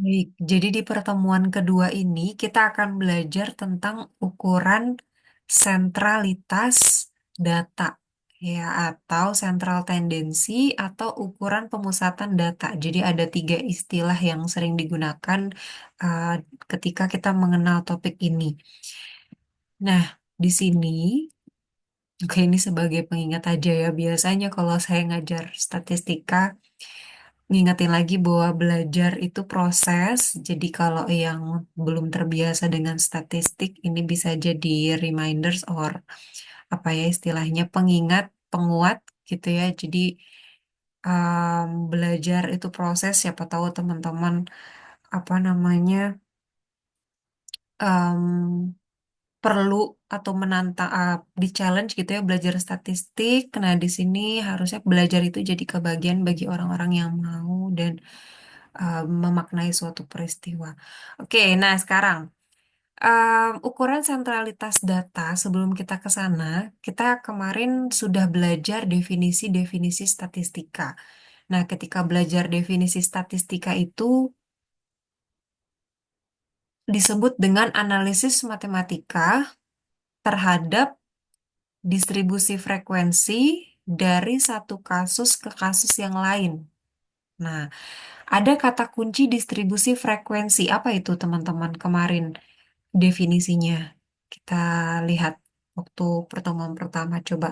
Baik, jadi di pertemuan kedua ini kita akan belajar tentang ukuran sentralitas data, ya, atau sentral tendensi atau ukuran pemusatan data. Jadi ada tiga istilah yang sering digunakan uh, ketika kita mengenal topik ini. Nah, di sini, oke, ini sebagai pengingat aja ya. Biasanya kalau saya ngajar statistika, ngingetin lagi bahwa belajar itu proses. Jadi kalau yang belum terbiasa dengan statistik, ini bisa jadi reminders or apa ya istilahnya pengingat, penguat gitu ya. Jadi belajar itu proses. Siapa tahu teman-teman apa namanya em, perlu atau menantang di challenge gitu ya belajar statistik. Nah, di sini harusnya belajar itu jadi kebagian bagi orang-orang yang mau dan memaknai suatu peristiwa. Oke, nah sekarang ukuran sentralitas data sebelum kita ke sana, kita kemarin sudah belajar definisi-definisi statistika. Nah, ketika belajar definisi statistika itu disebut dengan analisis matematika terhadap distribusi frekuensi dari satu kasus ke kasus yang lain. Nah, ada kata kunci distribusi frekuensi. Apa itu, teman-teman? Kemarin definisinya kita lihat waktu pertemuan pertama. Coba,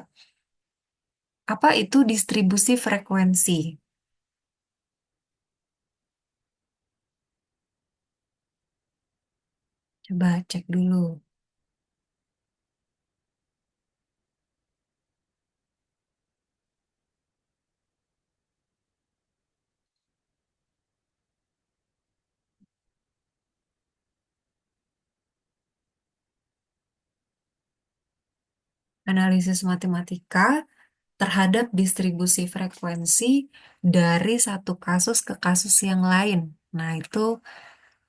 apa itu distribusi frekuensi? Coba cek dulu. Analisis matematika terhadap distribusi frekuensi dari satu kasus ke kasus yang lain. Nah, itu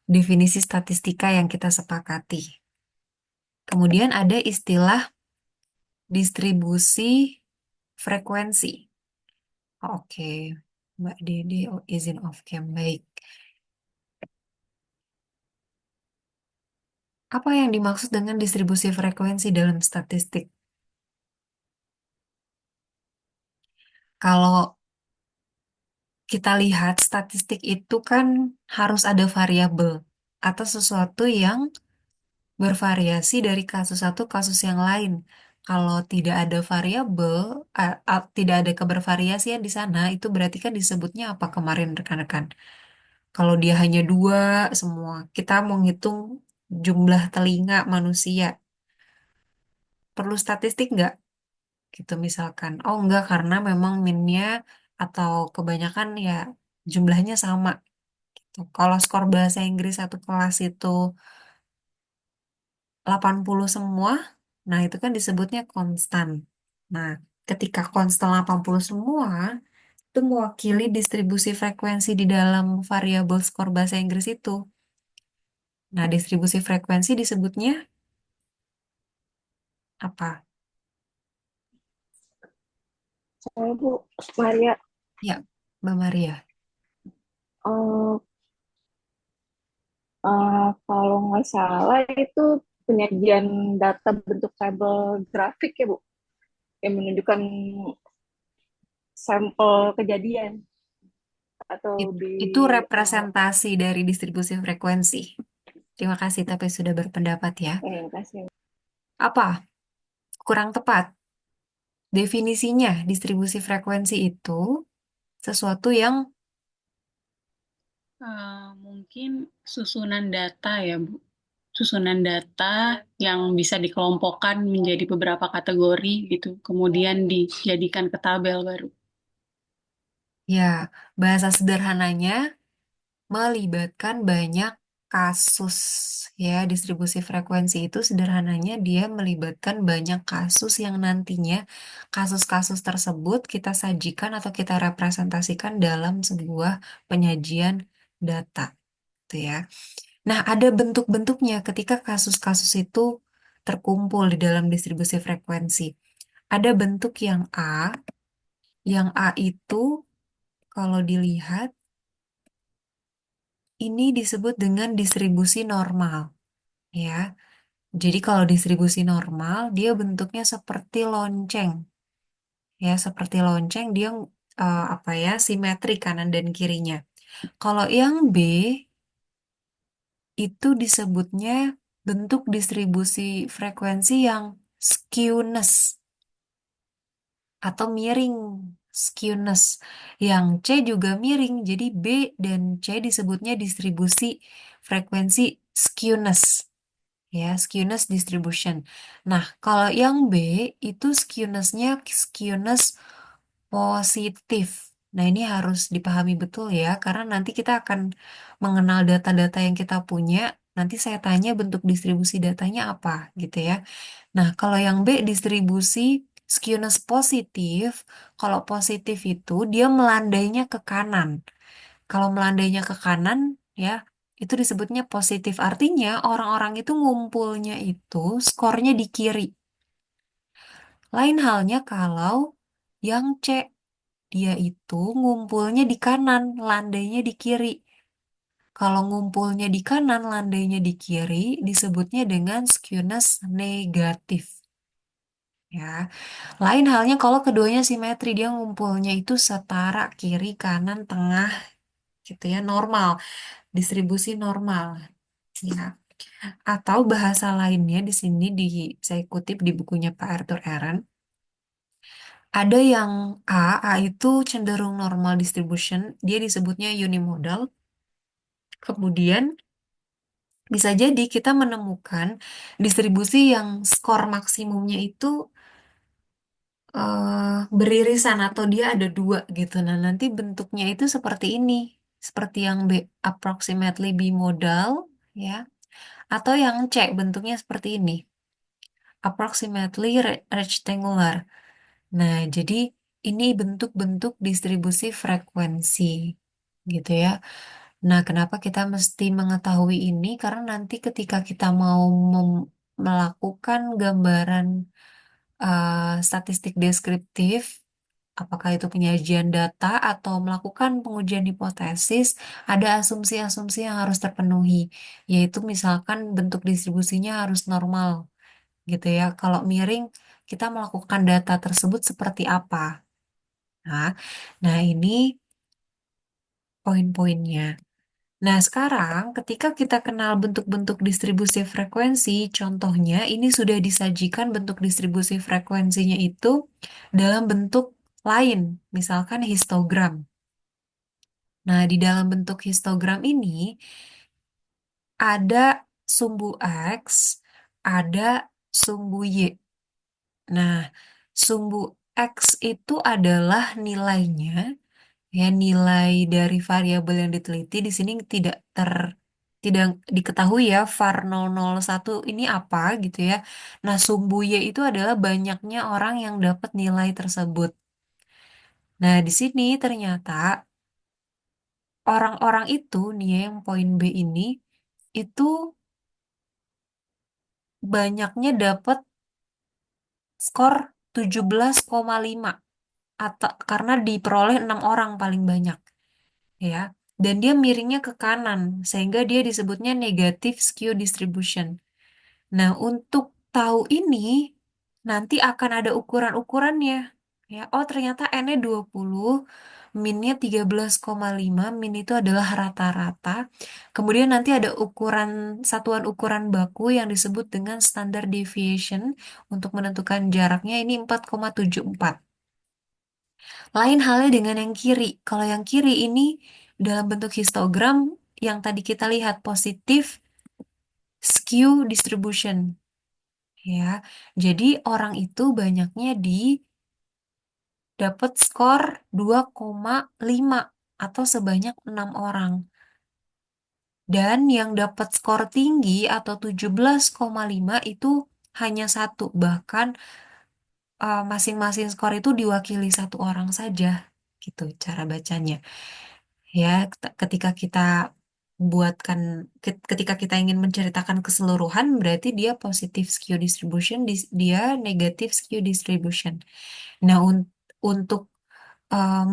definisi statistika yang kita sepakati. Kemudian ada istilah distribusi frekuensi. Oke, Mbak Dede, oh, izin off cam. Baik. Apa yang dimaksud dengan distribusi frekuensi dalam statistik? Kalau kita lihat statistik itu kan harus ada variabel atau sesuatu yang bervariasi dari kasus satu ke kasus yang lain. Kalau tidak ada variabel, tidak ada kebervariasian di sana, itu berarti kan disebutnya apa kemarin rekan-rekan? Kalau dia hanya dua semua, kita mau ngitung jumlah telinga manusia, perlu statistik nggak? Gitu misalkan. Oh enggak, karena memang minnya atau kebanyakan ya jumlahnya sama. Gitu. Kalau skor bahasa Inggris satu kelas itu 80 semua, nah itu kan disebutnya konstan. Nah, ketika konstan 80 semua, itu mewakili distribusi frekuensi di dalam variabel skor bahasa Inggris itu. Nah, distribusi frekuensi disebutnya apa? Saya Bu Maria, Ya, Mbak Maria. eh, kalau nggak salah itu penyajian data bentuk tabel grafik ya Bu, yang menunjukkan sampel kejadian atau di Itu uh, representasi dari distribusi frekuensi. Terima kasih, tapi sudah berpendapat ya. yang kasih. Apa? Kurang tepat. Definisinya, distribusi frekuensi itu sesuatu yang Mungkin susunan data ya, Bu. Susunan data yang bisa dikelompokkan menjadi beberapa kategori gitu, kemudian dijadikan ke tabel baru. ya bahasa sederhananya melibatkan banyak kasus. Ya, distribusi frekuensi itu sederhananya dia melibatkan banyak kasus yang nantinya kasus-kasus tersebut kita sajikan atau kita representasikan dalam sebuah penyajian data, gitu ya. Nah, ada bentuk-bentuknya ketika kasus-kasus itu terkumpul di dalam distribusi frekuensi. Ada bentuk yang A itu kalau dilihat Ini disebut dengan distribusi normal, ya. Jadi kalau distribusi normal, dia bentuknya seperti lonceng, ya, seperti lonceng dia apa ya, simetri kanan dan kirinya. Kalau yang B itu disebutnya bentuk distribusi frekuensi yang skewness atau miring, skewness. Yang C juga miring, jadi B dan C disebutnya distribusi frekuensi skewness. Ya, skewness distribution. Nah, kalau yang B itu skewnessnya skewness positif. Nah, ini harus dipahami betul ya, karena nanti kita akan mengenal data-data yang kita punya. Nanti saya tanya bentuk distribusi datanya apa, gitu ya. Nah, kalau yang B distribusi skewness positif, kalau positif itu dia melandainya ke kanan. Kalau melandainya ke kanan, ya, itu disebutnya positif. Artinya orang-orang itu ngumpulnya itu skornya di kiri. Lain halnya kalau yang C, dia itu ngumpulnya di kanan, landainya di kiri. Kalau ngumpulnya di kanan, landainya di kiri, disebutnya dengan skewness negatif. Ya, lain halnya kalau keduanya simetri, dia ngumpulnya itu setara kiri, kanan, tengah, gitu ya, normal, distribusi normal. Ya. Atau bahasa lainnya di sini saya kutip di bukunya Pak Arthur Aaron, ada yang A itu cenderung normal distribution, dia disebutnya unimodal. Kemudian bisa jadi kita menemukan distribusi yang skor maksimumnya itu beririsan atau dia ada dua gitu. Nah, nanti bentuknya itu seperti ini, seperti yang B, approximately bimodal, ya, atau yang C bentuknya seperti ini, approximately rectangular. Nah, jadi ini bentuk-bentuk distribusi frekuensi, gitu ya. Nah, kenapa kita mesti mengetahui ini? Karena nanti ketika kita mau melakukan gambaran statistik deskriptif, apakah itu penyajian data atau melakukan pengujian hipotesis, ada asumsi-asumsi yang harus terpenuhi, yaitu misalkan bentuk distribusinya harus normal, gitu ya. Kalau miring, kita melakukan data tersebut seperti apa? Nah, nah ini poin-poinnya. Nah, sekarang ketika kita kenal bentuk-bentuk distribusi frekuensi, contohnya ini sudah disajikan bentuk distribusi frekuensinya itu dalam bentuk lain, misalkan histogram. Nah, di dalam bentuk histogram ini ada sumbu X, ada sumbu Y. Nah, sumbu X itu adalah nilainya, ya, nilai dari variabel yang diteliti di sini tidak diketahui ya var 001 ini apa gitu ya. Nah, sumbu Y itu adalah banyaknya orang yang dapat nilai tersebut. Nah, di sini ternyata orang-orang itu nih ya, yang poin B ini itu banyaknya dapat skor 17,5 atau karena diperoleh 6 orang paling banyak, ya. Dan dia miringnya ke kanan sehingga dia disebutnya negative skew distribution. Nah, untuk tahu ini nanti akan ada ukuran-ukurannya. Ya, oh ternyata N-nya 20, min-nya 13,5, min itu adalah rata-rata. Kemudian nanti ada satuan ukuran baku yang disebut dengan standard deviation untuk menentukan jaraknya ini 4,74. Lain halnya dengan yang kiri. Kalau yang kiri ini dalam bentuk histogram yang tadi kita lihat positif skew distribution, ya. Jadi orang itu banyaknya dapat skor 2,5 atau sebanyak 6 orang. Dan yang dapat skor tinggi atau 17,5 itu hanya satu. Bahkan masing-masing skor itu diwakili satu orang saja. Gitu cara bacanya. Ya, ketika kita buatkan, ketika kita ingin menceritakan keseluruhan, berarti dia positive skew distribution, dia negative skew distribution. Nah, untuk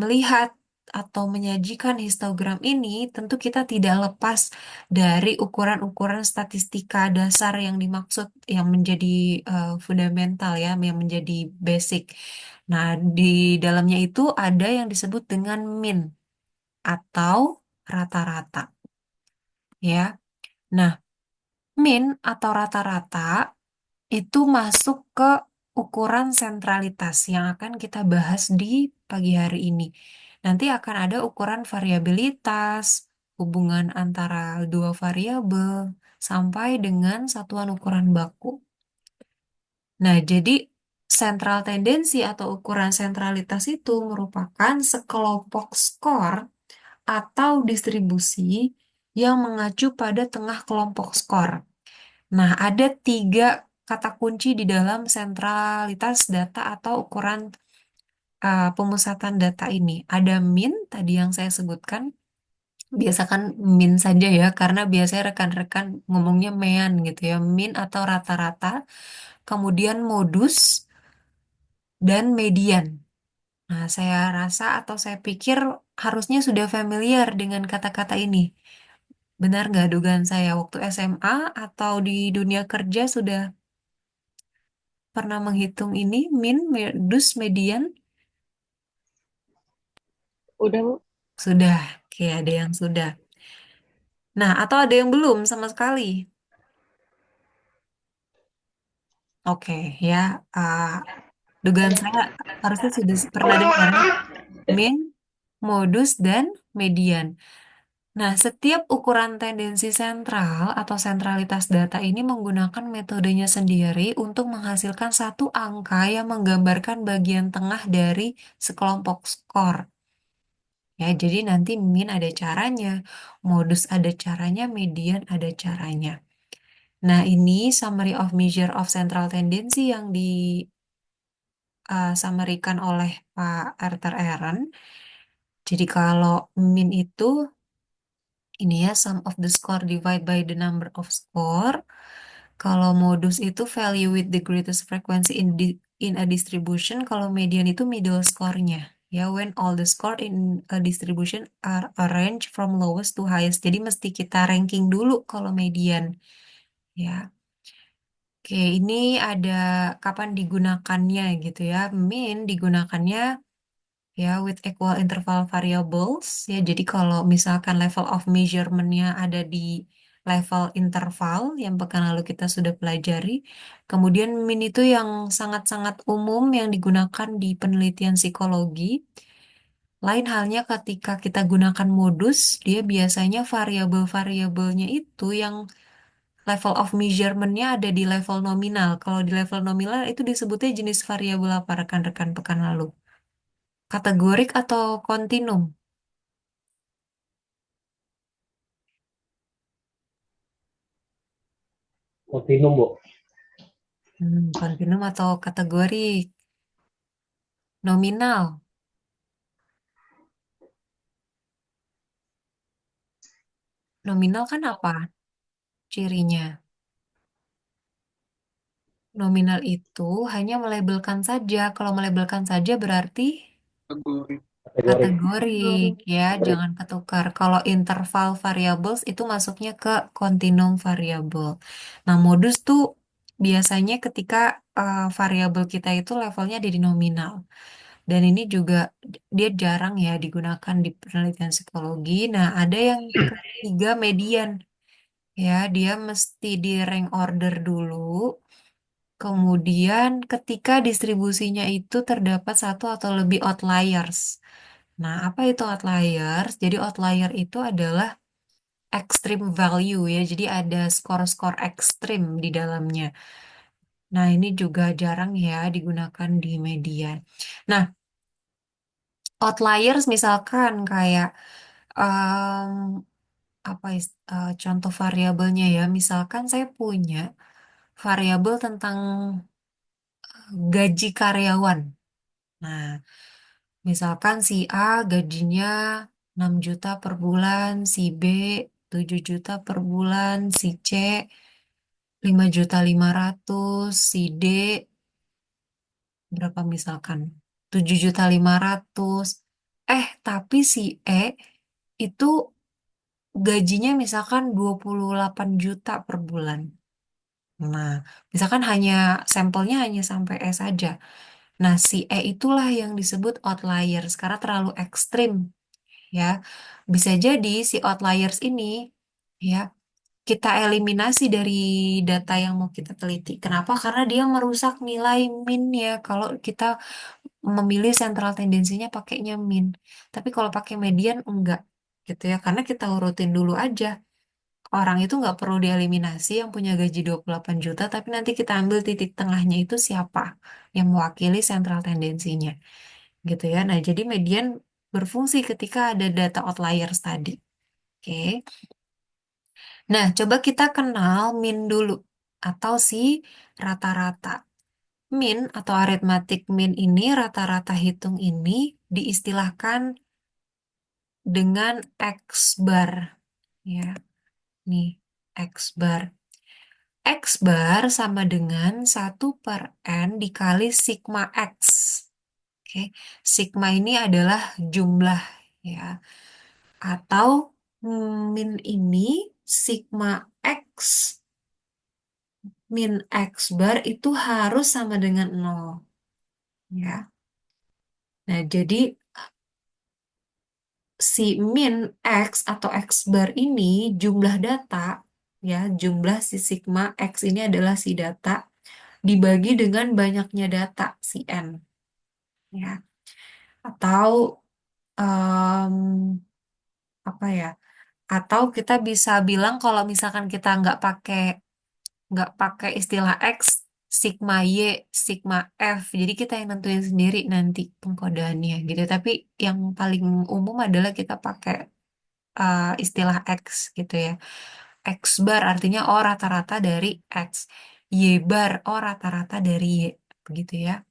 melihat atau menyajikan histogram ini, tentu kita tidak lepas dari ukuran-ukuran statistika dasar yang dimaksud, yang menjadi fundamental ya, yang menjadi basic. Nah, di dalamnya itu ada yang disebut dengan mean atau rata-rata, ya. Nah, mean atau rata-rata itu masuk ke ukuran sentralitas yang akan kita bahas di pagi hari ini. Nanti akan ada ukuran variabilitas, hubungan antara dua variabel, sampai dengan satuan ukuran baku. Nah, jadi sentral tendensi atau ukuran sentralitas itu merupakan sekelompok skor atau distribusi yang mengacu pada tengah kelompok skor. Nah, ada tiga kata kunci di dalam sentralitas data atau ukuran pemusatan data ini. Ada min, tadi yang saya sebutkan. Biasa kan min saja ya, karena biasanya rekan-rekan ngomongnya mean gitu ya. Min atau rata-rata, kemudian modus, dan median. Nah, saya rasa atau saya pikir harusnya sudah familiar dengan kata-kata ini. Benar nggak dugaan saya waktu SMA atau di dunia kerja sudah pernah menghitung ini, min, modus, median? Udah, Bu. Sudah, oke ada yang sudah. Nah, atau ada yang belum sama sekali? Oke, ya. ah, Dugaan saya harusnya sudah pernah dengar ya. Min, modus, dan median. Nah, setiap ukuran tendensi sentral atau sentralitas data ini menggunakan metodenya sendiri untuk menghasilkan satu angka yang menggambarkan bagian tengah dari sekelompok skor. Ya, jadi nanti min ada caranya, modus ada caranya, median ada caranya. Nah, ini summary of measure of central tendency yang disummarikan oleh Pak Arthur Aaron. Jadi kalau min itu ini ya sum of the score divide by the number of score. Kalau modus itu value with the greatest frequency in a distribution. Kalau median itu middle score-nya. Ya, when all the score in a distribution are arranged from lowest to highest. Jadi mesti kita ranking dulu kalau median. Ya, oke, ini ada kapan digunakannya gitu ya. Mean digunakannya ya with equal interval variables ya. Jadi kalau misalkan level of measurement-nya ada di level interval yang pekan lalu kita sudah pelajari. Kemudian mean itu yang sangat-sangat umum yang digunakan di penelitian psikologi. Lain halnya ketika kita gunakan modus, dia biasanya variabel-variabelnya itu yang level of measurement-nya ada di level nominal. Kalau di level nominal itu disebutnya jenis variabel apa rekan-rekan pekan lalu? Kategorik atau kontinum? Kontinum, Bu. Kontinum atau kategorik? Nominal. Nominal kan apa cirinya? Nominal itu hanya melabelkan saja. Kalau melabelkan saja berarti Kategori. kategorik ya, jangan ketukar. Kalau interval variables itu masuknya ke continuum variable. Nah, modus tuh biasanya ketika variabel kita itu levelnya ada di nominal. Dan ini juga dia jarang ya digunakan di penelitian psikologi. Nah, ada yang ketiga median. Ya, dia mesti di rank order dulu. Kemudian ketika distribusinya itu terdapat satu atau lebih outliers. Nah, apa itu outliers? Jadi outlier itu adalah extreme value ya. Jadi ada skor-skor ekstrim di dalamnya. Nah, ini juga jarang ya digunakan di media. Nah, outliers misalkan kayak em, apa contoh variabelnya ya. Misalkan saya punya variabel tentang gaji karyawan. Nah, misalkan si A gajinya 6 juta per bulan, si B 7 juta per bulan, si C 5.500.000, si D berapa misalkan? 7.500.000. Tapi si E itu gajinya misalkan 28 juta per bulan. Nah, misalkan sampelnya hanya sampai E saja. Nah, si E itulah yang disebut outliers karena terlalu ekstrim, ya. Bisa jadi si outliers ini, ya, kita eliminasi dari data yang mau kita teliti. Kenapa? Karena dia merusak nilai min-nya kalau kita memilih sentral tendensinya pakainya min. Tapi kalau pakai median enggak, gitu ya. Karena kita urutin dulu aja. Orang itu nggak perlu dieliminasi yang punya gaji 28 juta, tapi nanti kita ambil titik tengahnya itu siapa yang mewakili sentral tendensinya, gitu ya. Nah, jadi median berfungsi ketika ada data outliers tadi. Oke. Nah, coba kita kenal min dulu atau si rata-rata. Min atau aritmatik min ini, rata-rata hitung ini diistilahkan dengan X bar, ya. Nih, X bar. X bar sama dengan 1/n dikali sigma X. Oke, sigma ini adalah jumlah, ya. Atau min ini sigma X min X bar itu harus sama dengan 0, ya. Nah, jadi si min X atau X bar ini jumlah data, ya, jumlah si sigma X ini adalah si data dibagi dengan banyaknya data si N, ya. Atau em, apa ya? Atau kita bisa bilang kalau misalkan kita nggak pakai istilah X, sigma Y, sigma F. Jadi kita yang nentuin sendiri nanti pengkodaannya gitu. Tapi yang paling umum adalah kita pakai istilah X gitu ya. X bar artinya O rata-rata dari X. Y bar O rata-rata dari Y. Begitu ya.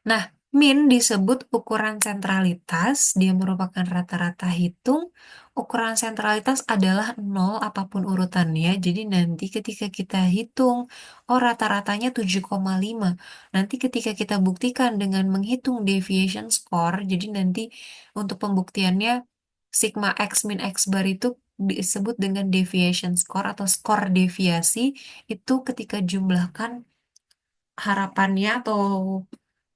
Nah, min disebut ukuran sentralitas. Dia merupakan rata-rata hitung. Ukuran sentralitas adalah nol apapun urutannya. Jadi nanti ketika kita hitung, oh rata-ratanya 7,5. Nanti ketika kita buktikan dengan menghitung deviation score, jadi nanti untuk pembuktiannya sigma x min x bar itu disebut dengan deviation score atau skor deviasi itu ketika jumlahkan harapannya atau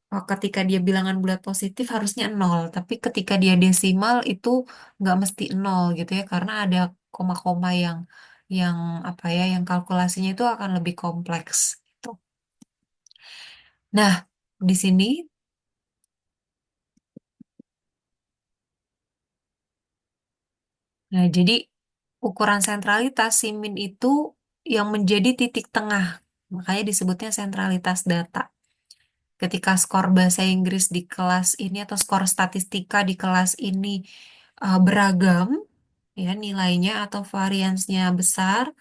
ketika dia bilangan bulat positif harusnya nol, tapi ketika dia desimal itu nggak mesti nol gitu ya, karena ada koma-koma yang apa ya, yang kalkulasinya itu akan lebih kompleks gitu. Nah, di sini, nah jadi ukuran sentralitas si min itu yang menjadi titik tengah, makanya disebutnya sentralitas data. Ketika skor bahasa Inggris di kelas ini atau skor statistika di kelas ini beragam, ya nilainya atau variansnya besar,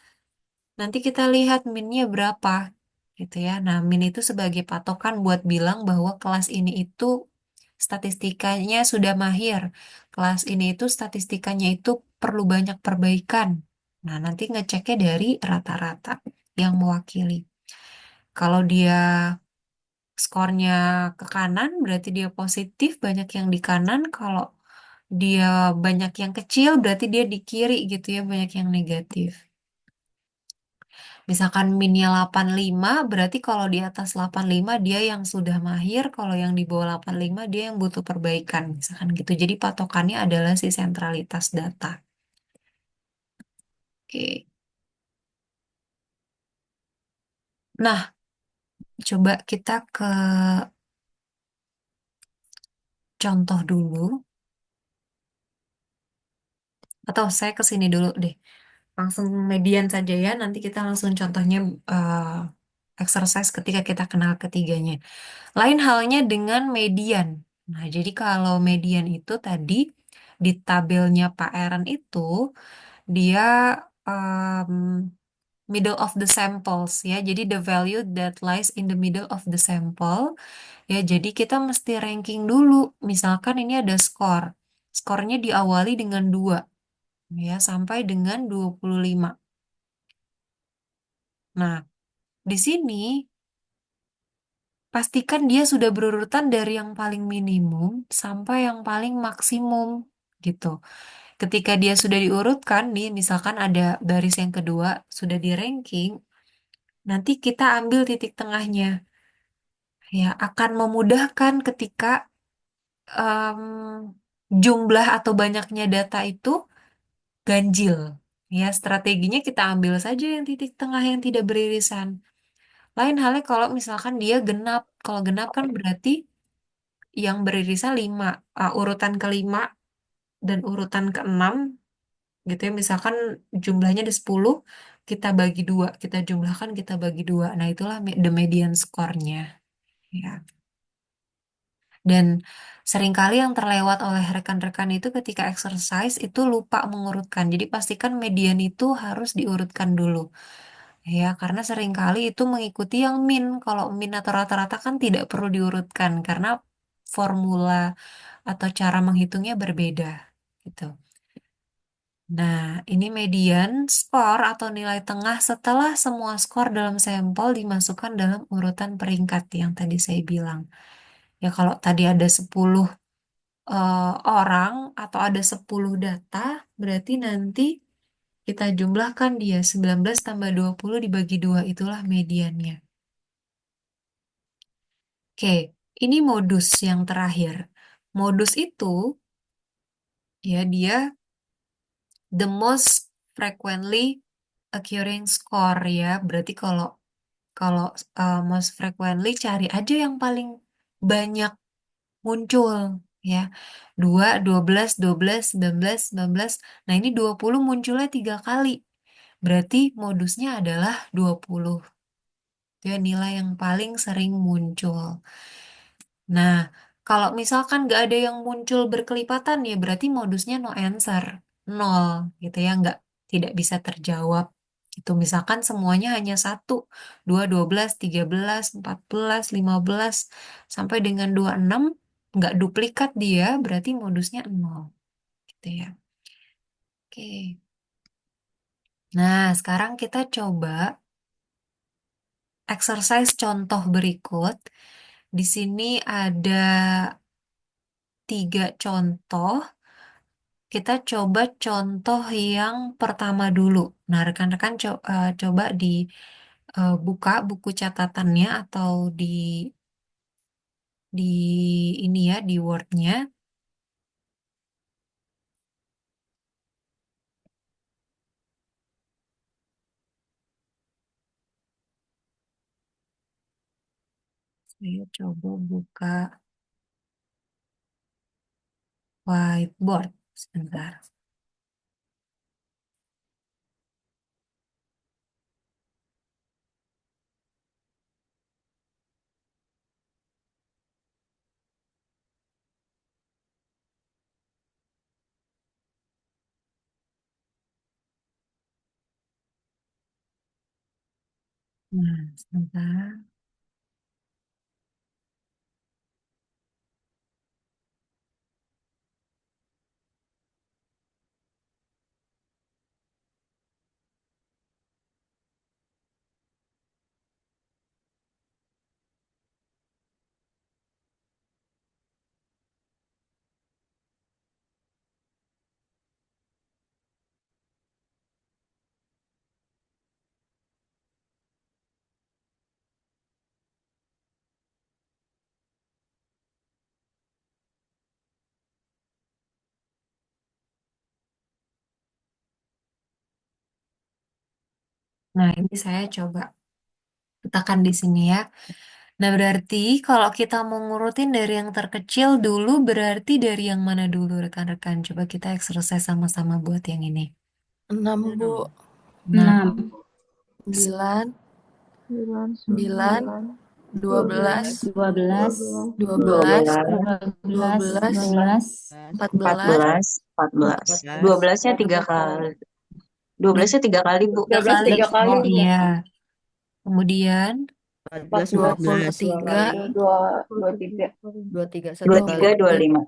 nanti kita lihat minnya berapa, gitu ya. Nah, min itu sebagai patokan buat bilang bahwa kelas ini itu statistikanya sudah mahir. Kelas ini itu statistikanya itu perlu banyak perbaikan. Nah, nanti ngeceknya dari rata-rata yang mewakili. Kalau dia skornya ke kanan, berarti dia positif, banyak yang di kanan. Kalau dia banyak yang kecil, berarti dia di kiri gitu ya, banyak yang negatif. Misalkan minnya 85, berarti kalau di atas 85 dia yang sudah mahir, kalau yang di bawah 85 dia yang butuh perbaikan, misalkan gitu. Jadi patokannya adalah si sentralitas data. Oke. Nah, coba kita ke contoh dulu, atau saya ke sini dulu deh. Langsung median saja ya, nanti kita langsung contohnya exercise ketika kita kenal ketiganya. Lain halnya dengan median. Nah, jadi kalau median itu tadi di tabelnya Pak Aaron itu dia um, middle of the samples ya. Jadi the value that lies in the middle of the sample ya. Jadi kita mesti ranking dulu. Misalkan ini ada skor. Skornya diawali dengan 2 ya sampai dengan 25. Nah, di sini pastikan dia sudah berurutan dari yang paling minimum sampai yang paling maksimum gitu. Ketika dia sudah diurutkan nih, misalkan ada baris yang kedua sudah di ranking, nanti kita ambil titik tengahnya. Ya, akan memudahkan ketika em, jumlah atau banyaknya data itu ganjil. Ya, strateginya kita ambil saja yang titik tengah yang tidak beririsan. Lain halnya kalau misalkan dia genap. Kalau genap kan berarti yang beririsan 5. Urutan kelima dan urutan keenam gitu ya. Misalkan jumlahnya ada 10, kita bagi dua. Kita jumlahkan, kita bagi dua. Nah, itulah the median score-nya. Ya. Dan seringkali yang terlewat oleh rekan-rekan itu ketika exercise itu lupa mengurutkan. Jadi pastikan median itu harus diurutkan dulu. Ya, karena seringkali itu mengikuti yang min. Kalau min atau rata-rata kan tidak perlu diurutkan karena formula atau cara menghitungnya berbeda. Gitu. Nah, ini median skor atau nilai tengah setelah semua skor dalam sampel dimasukkan dalam urutan peringkat yang tadi saya bilang. Ya, kalau tadi ada 10 orang atau ada 10 data, berarti nanti kita jumlahkan dia 19 tambah 20 dibagi 2, itulah mediannya. Oke, ini modus yang terakhir. Modus itu ya dia the most frequently occurring score ya. Berarti kalau kalau most frequently cari aja yang paling banyak muncul ya. 2, 12, 12, 19, 19. Nah, ini 20 munculnya 3 kali. Berarti modusnya adalah 20. Itu ya nilai yang paling sering muncul. Nah, kalau misalkan nggak ada yang muncul berkelipatan ya berarti modusnya no answer. Nol gitu ya, nggak, tidak bisa terjawab. Itu misalkan semuanya hanya satu, 2, 12, 13, 14, 15, sampai dengan 26, nggak duplikat dia, berarti modusnya nol. Gitu ya. Oke. Nah, sekarang kita coba exercise contoh berikut. Di sini ada 3 contoh. Kita coba contoh yang pertama dulu. Nah, rekan-rekan coba buka buku catatannya atau di ini ya, di Word-nya. Saya coba buka whiteboard sebentar. Nah, sebentar. Nah, ini saya coba letakkan di sini ya. Nah, berarti kalau kita mau ngurutin dari yang terkecil dulu, berarti dari yang mana dulu, rekan-rekan? Coba kita exercise sama-sama buat yang ini. 6, Bu. 6, 9, 9, 9, 12, 12, 12, 12, 12, 14, 14, 14. 12-nya 3 kali. 12-nya 3 kali, Bu. 12 kali. 3 kali. Oh iya. Kemudian 14, 23, 23, 23, 1 23, 25.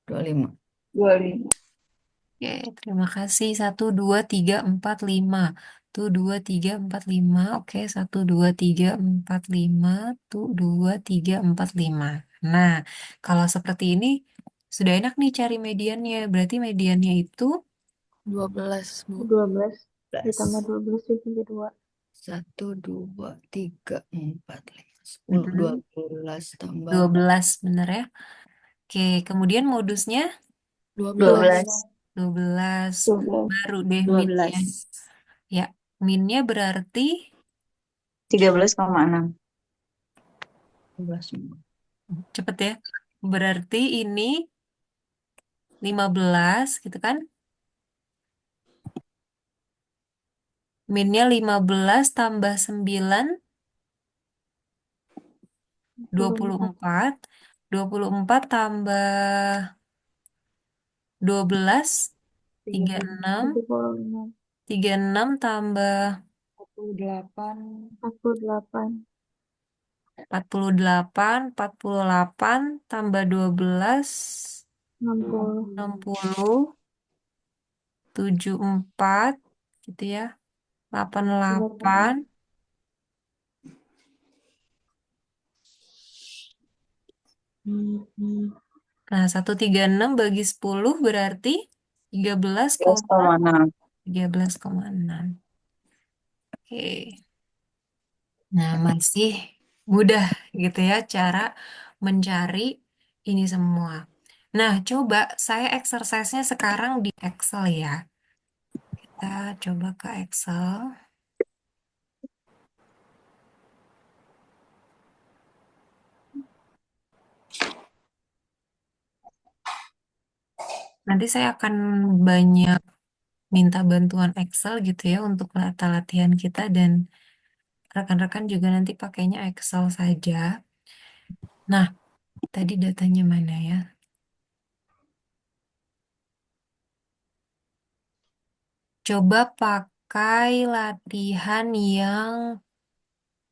25. 25. Oke, terima kasih. 1, 2, 3, 4, 5. 2, 3, 4, 5. Oke, 1, 2, 3, 4, 5. 2, 3, 4, 5. Nah, kalau seperti ini, sudah enak nih cari mediannya. Berarti mediannya itu 12, Bu. 12 ditambah 12. 12 dibagi 2. 1, 2, 3, 4, 5, 10, mm, 12 tambah 12, bener ya? Oke, kemudian modusnya 12. 12. 12. 12. Baru deh minnya. 12. Ya, minnya berarti 13,6. 12. cepet ya. Berarti ini 15 gitu kan? Minnya 15 tambah 9, 24. 24 tambah 12, 36. 36. 36 tambah 48. 48. 48. 48 tambah 12, 60. 60. 74 gitu ya. 88. Nah, 136 bagi 10 berarti 13,6. 13,6. Oke. Nah, masih mudah gitu ya cara mencari ini semua. Nah, coba saya exercise-nya sekarang di Excel ya. Kita coba ke Excel. Nanti saya akan banyak minta bantuan Excel gitu ya untuk latihan kita dan rekan-rekan juga nanti pakainya Excel saja. Nah, tadi datanya mana ya? Coba pakai latihan yang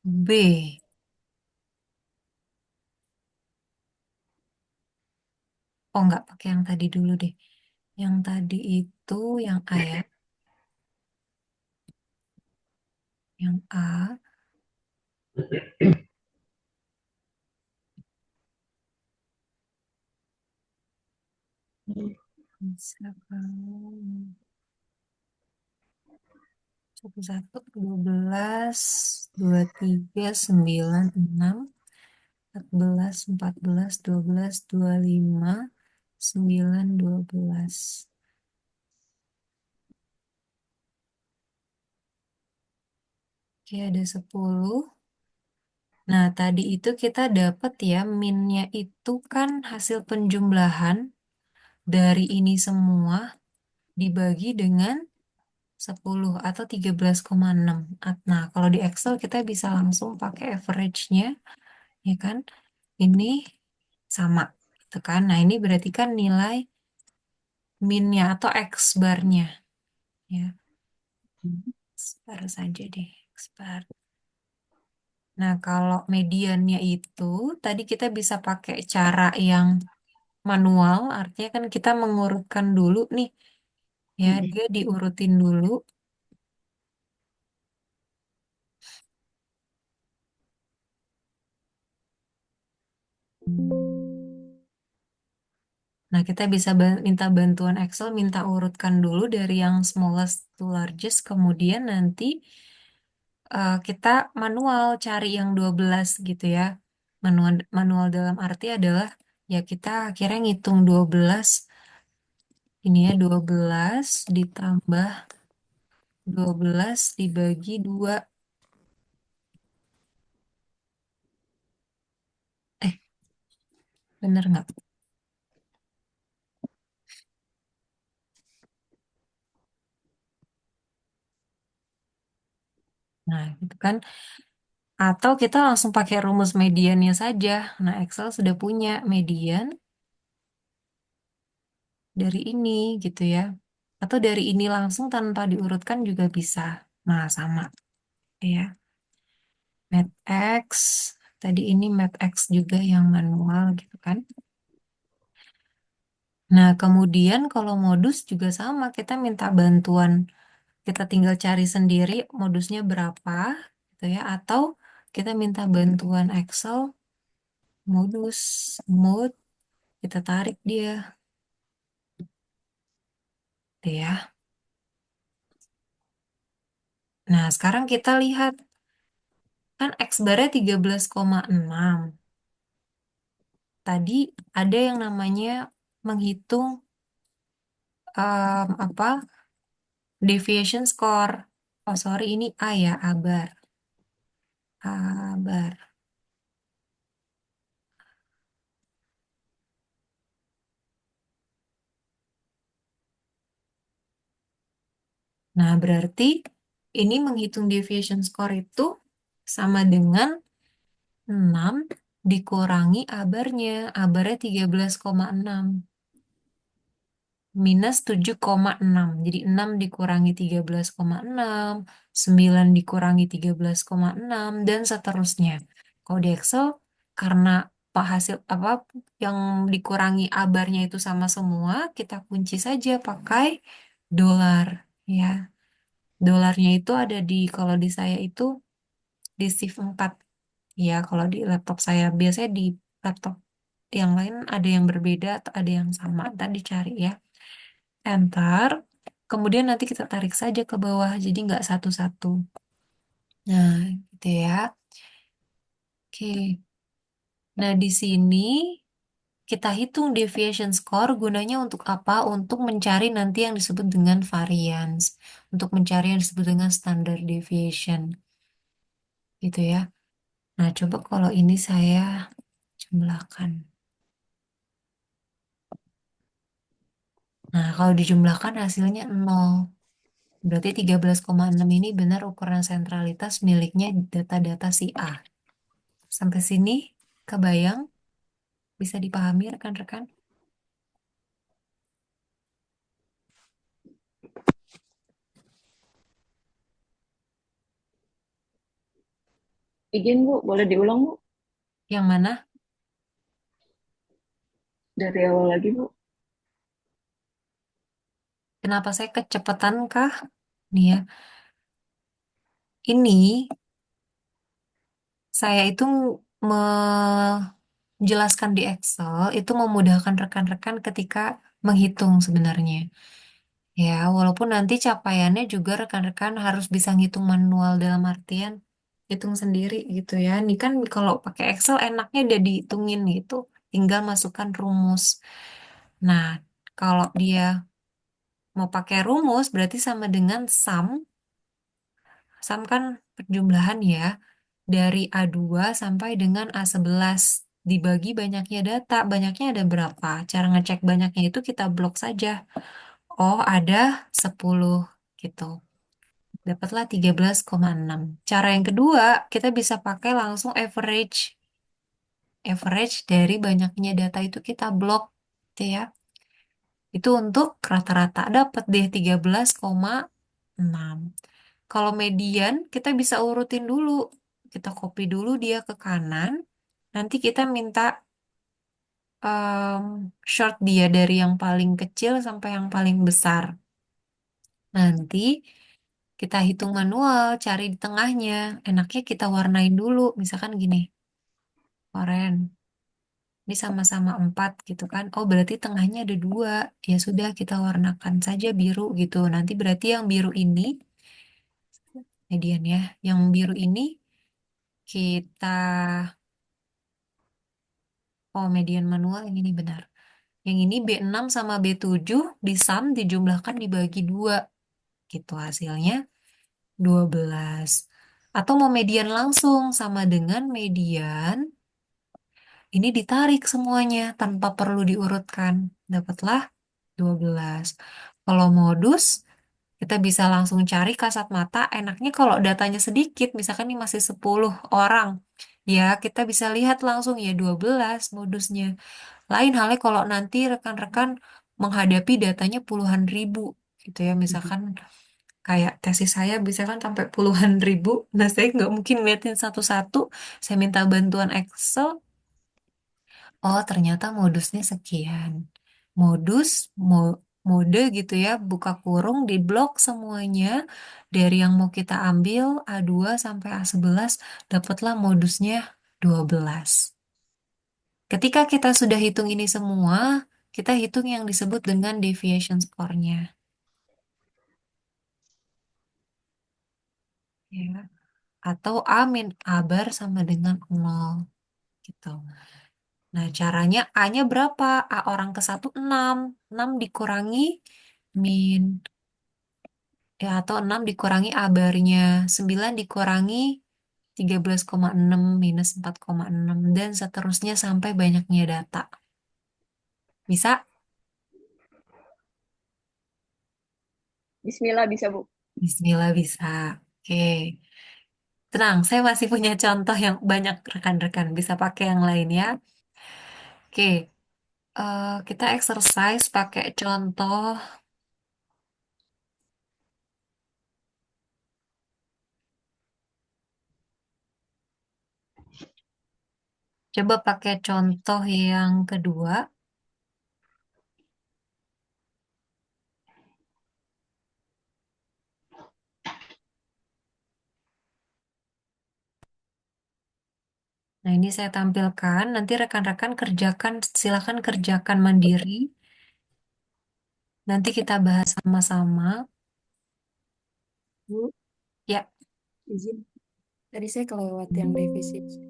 B. Oh, nggak pakai yang tadi dulu deh. Yang tadi itu yang A ya. Yang A. Bisa kalau 11, 12, 23, 9, 6, 14, 14, 12, 25, 9, 12. Oke, ada 10. Nah, tadi itu kita dapat ya, minnya itu kan hasil penjumlahan dari ini semua dibagi dengan 10 atau 13,6. Nah, kalau di Excel kita bisa langsung pakai average-nya, ya kan? Ini sama, gitu kan? Nah, ini berarti kan nilai minnya atau X bar-nya, ya. X bar saja deh, X bar. Nah, kalau mediannya itu, tadi kita bisa pakai cara yang manual, artinya kan kita mengurutkan dulu nih, ya, dia diurutin dulu. Nah, kita bisa minta bantuan Excel, minta urutkan dulu dari yang smallest to largest, kemudian nanti kita manual cari yang 12 gitu ya. Manual, manual dalam arti adalah ya kita akhirnya ngitung 12, ini ya 12 ditambah 12 dibagi 2. Eh, bener nggak? Nah, gitu kan. Atau kita langsung pakai rumus mediannya saja. Nah, Excel sudah punya median dari ini gitu ya. Atau dari ini langsung tanpa diurutkan juga bisa. Nah, sama ya. MathX, tadi ini MathX juga yang manual gitu kan. Nah, kemudian kalau modus juga sama, kita minta bantuan kita tinggal cari sendiri modusnya berapa, gitu ya. Atau kita minta bantuan Excel, modus, mood, kita tarik dia, gitu ya. Nah, sekarang kita lihat, kan X barnya 13,6. Tadi ada yang namanya menghitung apa deviation score. Oh, sorry, ini A ya, A bar. A bar. Nah, berarti ini menghitung deviation score itu sama dengan 6 dikurangi A barnya. A barnya 13,6 minus 7,6. Jadi 6 dikurangi 13,6, 9 dikurangi 13,6, dan seterusnya. Kalau di Excel, karena hasil apa yang dikurangi A-barnya itu sama semua, kita kunci saja pakai dolar. Ya, dolarnya itu ada di, kalau di saya itu di shift 4. Ya, kalau di laptop saya, biasanya di laptop yang lain ada yang berbeda atau ada yang sama. Tadi cari ya. Enter. Kemudian nanti kita tarik saja ke bawah, jadi nggak satu-satu. Nah, gitu ya. Oke. Nah, di sini kita hitung deviation score gunanya untuk apa? Untuk mencari nanti yang disebut dengan variance. Untuk mencari yang disebut dengan standard deviation. Gitu ya. Nah, coba kalau ini saya jumlahkan. Nah, kalau dijumlahkan hasilnya 0. Berarti 13,6 ini benar ukuran sentralitas miliknya data-data si A. Sampai sini kebayang? Bisa dipahami rekan-rekan? Izin Bu, boleh diulang Bu? Yang mana? Dari awal lagi Bu. Kenapa saya kecepatan kah? Nih ya, ini saya itu menjelaskan di Excel itu memudahkan rekan-rekan ketika menghitung sebenarnya. Ya, walaupun nanti capaiannya juga rekan-rekan harus bisa ngitung manual dalam artian hitung sendiri gitu ya. Ini kan kalau pakai Excel enaknya udah dihitungin gitu, tinggal masukkan rumus. Nah, kalau dia mau pakai rumus berarti sama dengan sum. Sum kan perjumlahan ya. Dari A2 sampai dengan A11. Dibagi banyaknya data. Banyaknya ada berapa? Cara ngecek banyaknya itu kita blok saja. Oh, ada 10 gitu. Dapatlah 13,6. Cara yang kedua, kita bisa pakai langsung average. Average dari banyaknya data itu kita blok. Gitu ya. Itu untuk rata-rata dapat deh 13,6. Kalau median, kita bisa urutin dulu. Kita copy dulu dia ke kanan. Nanti kita minta short dia dari yang paling kecil sampai yang paling besar. Nanti kita hitung manual, cari di tengahnya. Enaknya kita warnain dulu. Misalkan gini, oren. Ini sama-sama 4 gitu kan. Oh, berarti tengahnya ada 2. Ya sudah, kita warnakan saja biru gitu. Nanti berarti yang biru ini, median ya. Yang biru ini kita, oh median manual yang ini benar. Yang ini B6 sama B7 disum dijumlahkan dibagi 2. Gitu hasilnya 12. Atau mau median langsung sama dengan median. Ini ditarik semuanya tanpa perlu diurutkan. Dapatlah 12. Kalau modus, kita bisa langsung cari kasat mata. Enaknya kalau datanya sedikit, misalkan ini masih 10 orang. Ya, kita bisa lihat langsung ya 12 modusnya. Lain halnya kalau nanti rekan-rekan menghadapi datanya puluhan ribu gitu ya. Misalkan kayak tesis saya bisa kan sampai puluhan ribu. Nah, saya nggak mungkin ngeliatin satu-satu. Saya minta bantuan Excel. Oh, ternyata modusnya sekian. Modus, mode gitu ya, buka kurung, di blok semuanya dari yang mau kita ambil A2 sampai A11, dapatlah modusnya 12. Ketika kita sudah hitung ini semua, kita hitung yang disebut dengan deviation score-nya. Ya. Atau A min A bar sama dengan 0. Gitu. Nah, caranya A-nya berapa? A orang ke satu 6. 6 dikurangi min, ya, atau 6 dikurangi A barnya. 9 dikurangi 13,6 minus 4,6 dan seterusnya sampai banyaknya data. Bisa? Bismillah bisa, Bu. Bismillah bisa. Oke. Tenang, saya masih punya contoh yang banyak rekan-rekan. Bisa pakai yang lain ya. Oke, kita exercise pakai contoh. Coba pakai contoh yang kedua. Nah, ini saya tampilkan. Nanti rekan-rekan kerjakan, silakan kerjakan mandiri. Nanti kita bahas sama-sama. Bu, Ya, izin. Tadi saya kelewat yang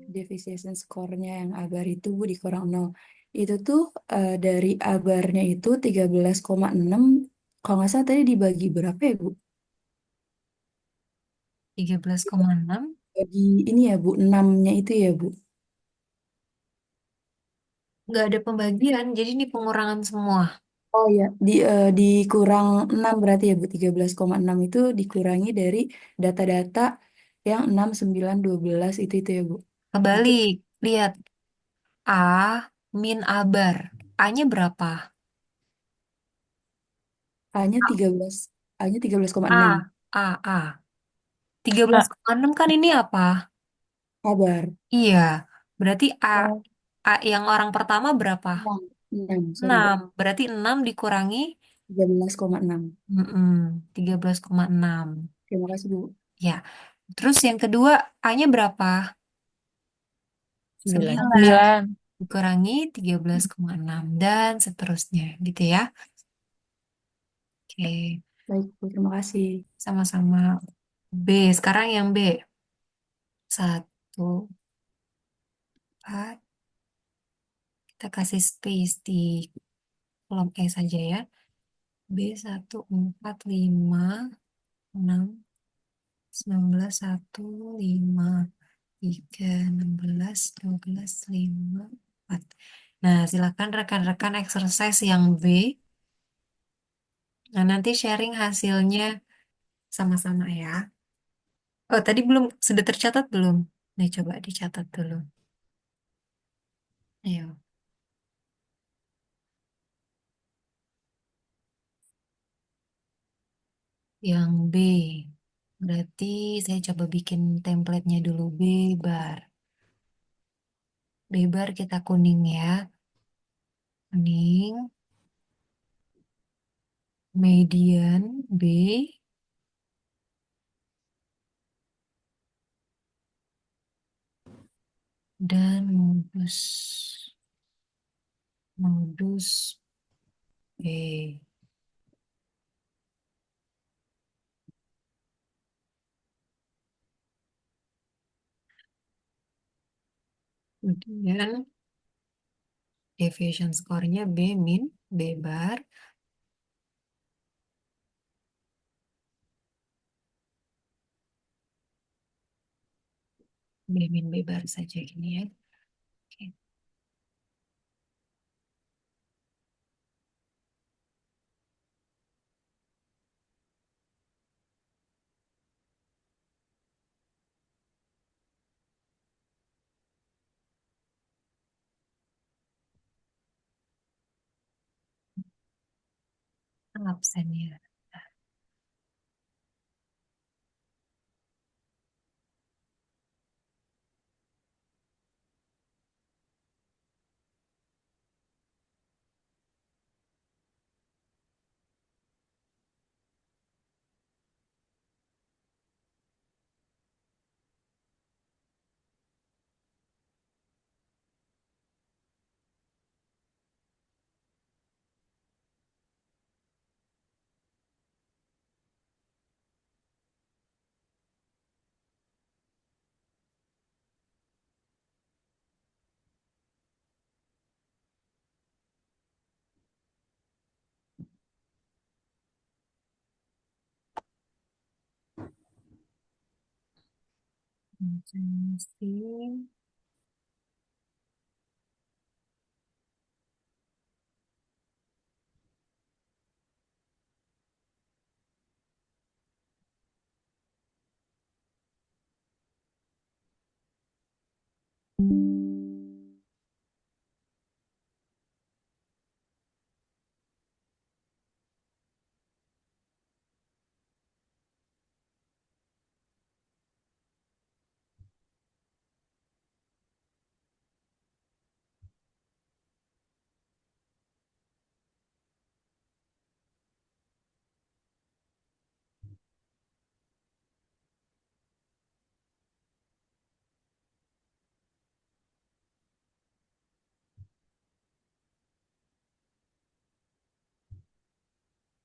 deviation score-nya yang abar itu Bu dikurang 0. Itu tuh dari abarnya itu 13,6. Kalau nggak salah tadi dibagi berapa ya Bu? 13,6. Bagi ini ya Bu, 6-nya itu ya Bu. Nggak ada pembagian, jadi ini pengurangan semua. Oh ya, dikurang 6 berarti ya Bu. 13,6 itu dikurangi dari data-data yang 6, 9, 12 itu ya Bu. Gitu. Kebalik, lihat. A min A bar. A-nya berapa? A-nya 13, A-nya 13,6 A, A. 13,6 kan ini apa? kabar. Iya, berarti Oh, A yang orang pertama berapa? 6, sorry Bu. 6. Berarti 6 dikurangi 13,6. 13,6. Terima kasih Bu. Ya, terus yang kedua A-nya berapa? 9. 9 dikurangi 13,6 dan seterusnya gitu ya. Oke, Baik Bu, terima kasih. sama-sama. B, sekarang yang B. 1, 4, kita kasih space di kolom E saja ya. B 1, 4, 5, 6, 19, 1, 5, 3, 16, 12, 5, 4. Nah, silakan rekan-rekan exercise yang B. Nah, nanti sharing hasilnya sama-sama ya. Oh, tadi belum, sudah tercatat belum? Nih, coba dicatat dulu. Ayo, yang B. Berarti saya coba bikin template-nya dulu. B bar. B bar kita kuning ya. Kuning. Median B. Dan modus B. Kemudian deviation score-nya B min, B bar. B min, B bar saja gini ya. Oke. Absen ya. Masing-masing.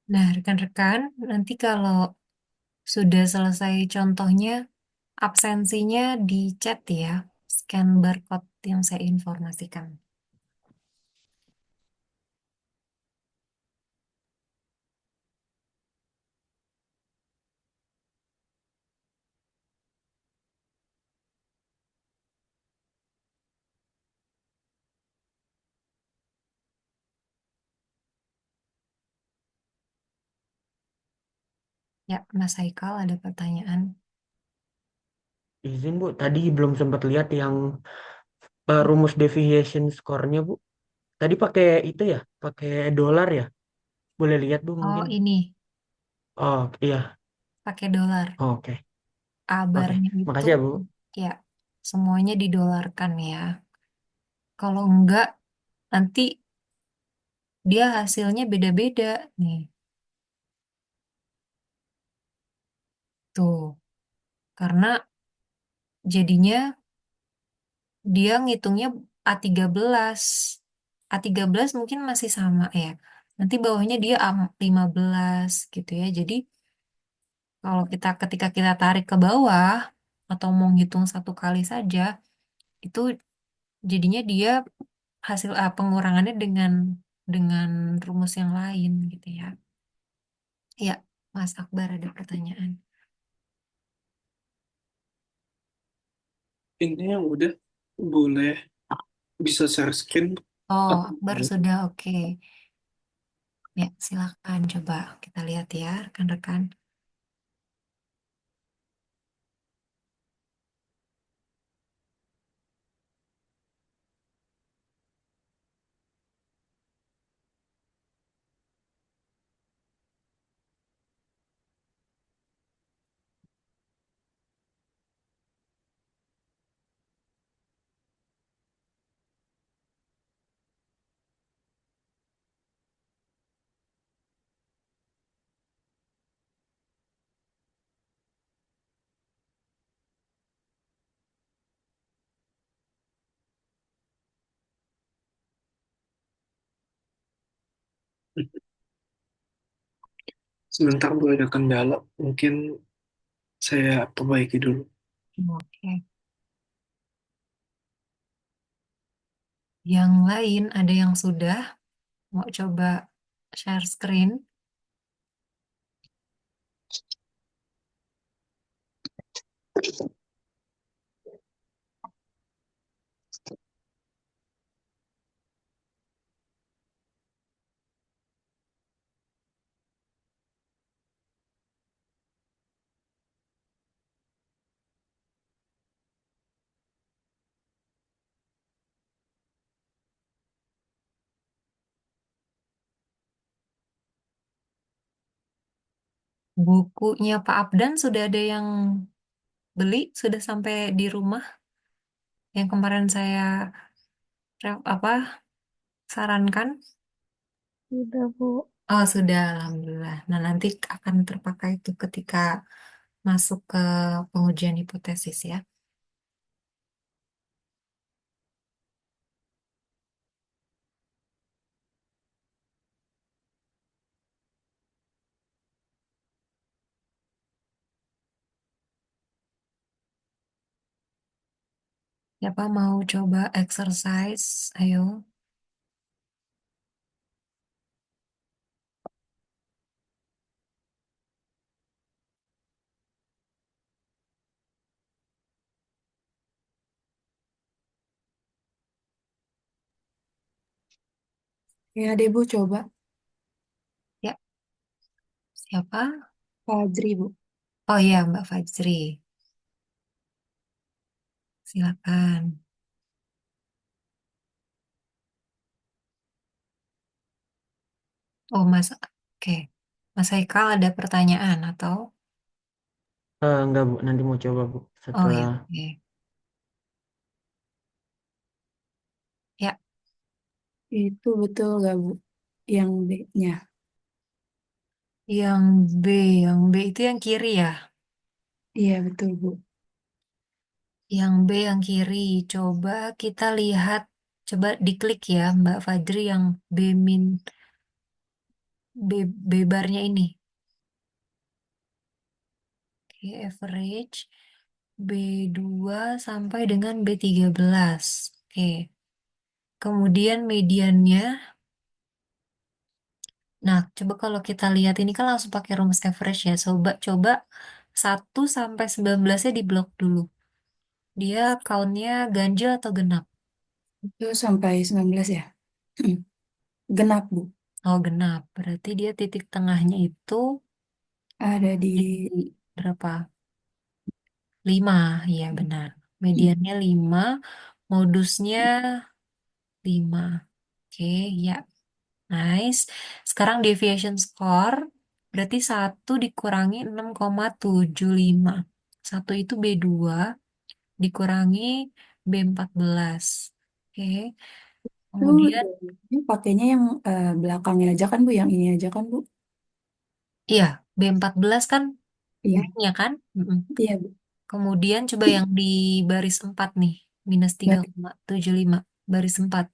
Nah, rekan-rekan, nanti kalau sudah selesai contohnya, absensinya di chat ya, scan barcode yang saya informasikan. Ya, Mas Haikal ada pertanyaan. Izin Bu, tadi belum sempat lihat yang rumus deviation score-nya Bu. Tadi pakai itu ya, pakai dolar ya. Boleh lihat Bu Oh, mungkin? ini Oh iya, pakai dolar. oh, oke. Oke, Kabarnya itu makasih ya Bu. ya semuanya didolarkan ya. Kalau enggak, nanti dia hasilnya beda-beda nih. Tuh, karena jadinya dia ngitungnya A13. A13 mungkin masih sama ya. Nanti bawahnya dia A15 gitu ya. Jadi kalau ketika kita tarik ke bawah atau mau ngitung satu kali saja, itu jadinya dia hasil pengurangannya dengan rumus yang lain gitu ya. Ya, Mas Akbar ada pertanyaan. Ini yang udah boleh bisa share screen Oh, atau Akbar sudah oke. Ya, silakan coba kita lihat ya, rekan-rekan. sebentar boleh ada kendala, mungkin saya perbaiki dulu. Oke. Yang lain ada yang sudah mau coba share screen. Bukunya Pak Abdan sudah ada yang beli, sudah sampai di rumah. Yang kemarin saya sarankan. Udah, Bu. Oh, sudah, Alhamdulillah. Nah, nanti akan terpakai itu ketika masuk ke pengujian hipotesis ya. Siapa mau coba exercise? Ayo. Ya deh Bu, coba. Ya, siapa? Fajri Bu. Oh iya, Mbak Fajri. Silakan. Oh, Mas. Oke. Mas Haikal ada pertanyaan atau? Enggak Bu, nanti mau coba Bu Oh setelah. ya, oke. Ya, Itu betul gak Bu? Yang B-nya. yang B, yang B itu yang kiri ya. Iya betul Bu. Yang B yang kiri. Coba kita lihat, coba diklik ya, Mbak Fajri yang B min B, B barnya ini. Oke, average B2 sampai dengan B13. Oke. Kemudian mediannya. Nah, coba kalau kita lihat ini kan langsung pakai rumus average ya. Coba 1 sampai 19-nya di blok dulu. Dia countnya ganjil atau genap? Itu sampai 19 ya? Genap Bu. Oh, genap. Berarti dia titik tengahnya itu Ada di di berapa? 5. Iya, benar. Mediannya 5, modusnya 5. Oke, ya. Nice. Sekarang deviation score berarti 1 dikurangi 6,75. Satu itu B2 dikurangi B14. Oke. itu Kemudian, ini pakainya yang belakangnya aja kan Bu, yang ini aja kan Bu? iya, B14 kan Iya, B-nya kan? Mm-mm. iya Bu. Kemudian coba yang di baris 4 nih, minus tiga Baik. koma tujuh lima baris 4.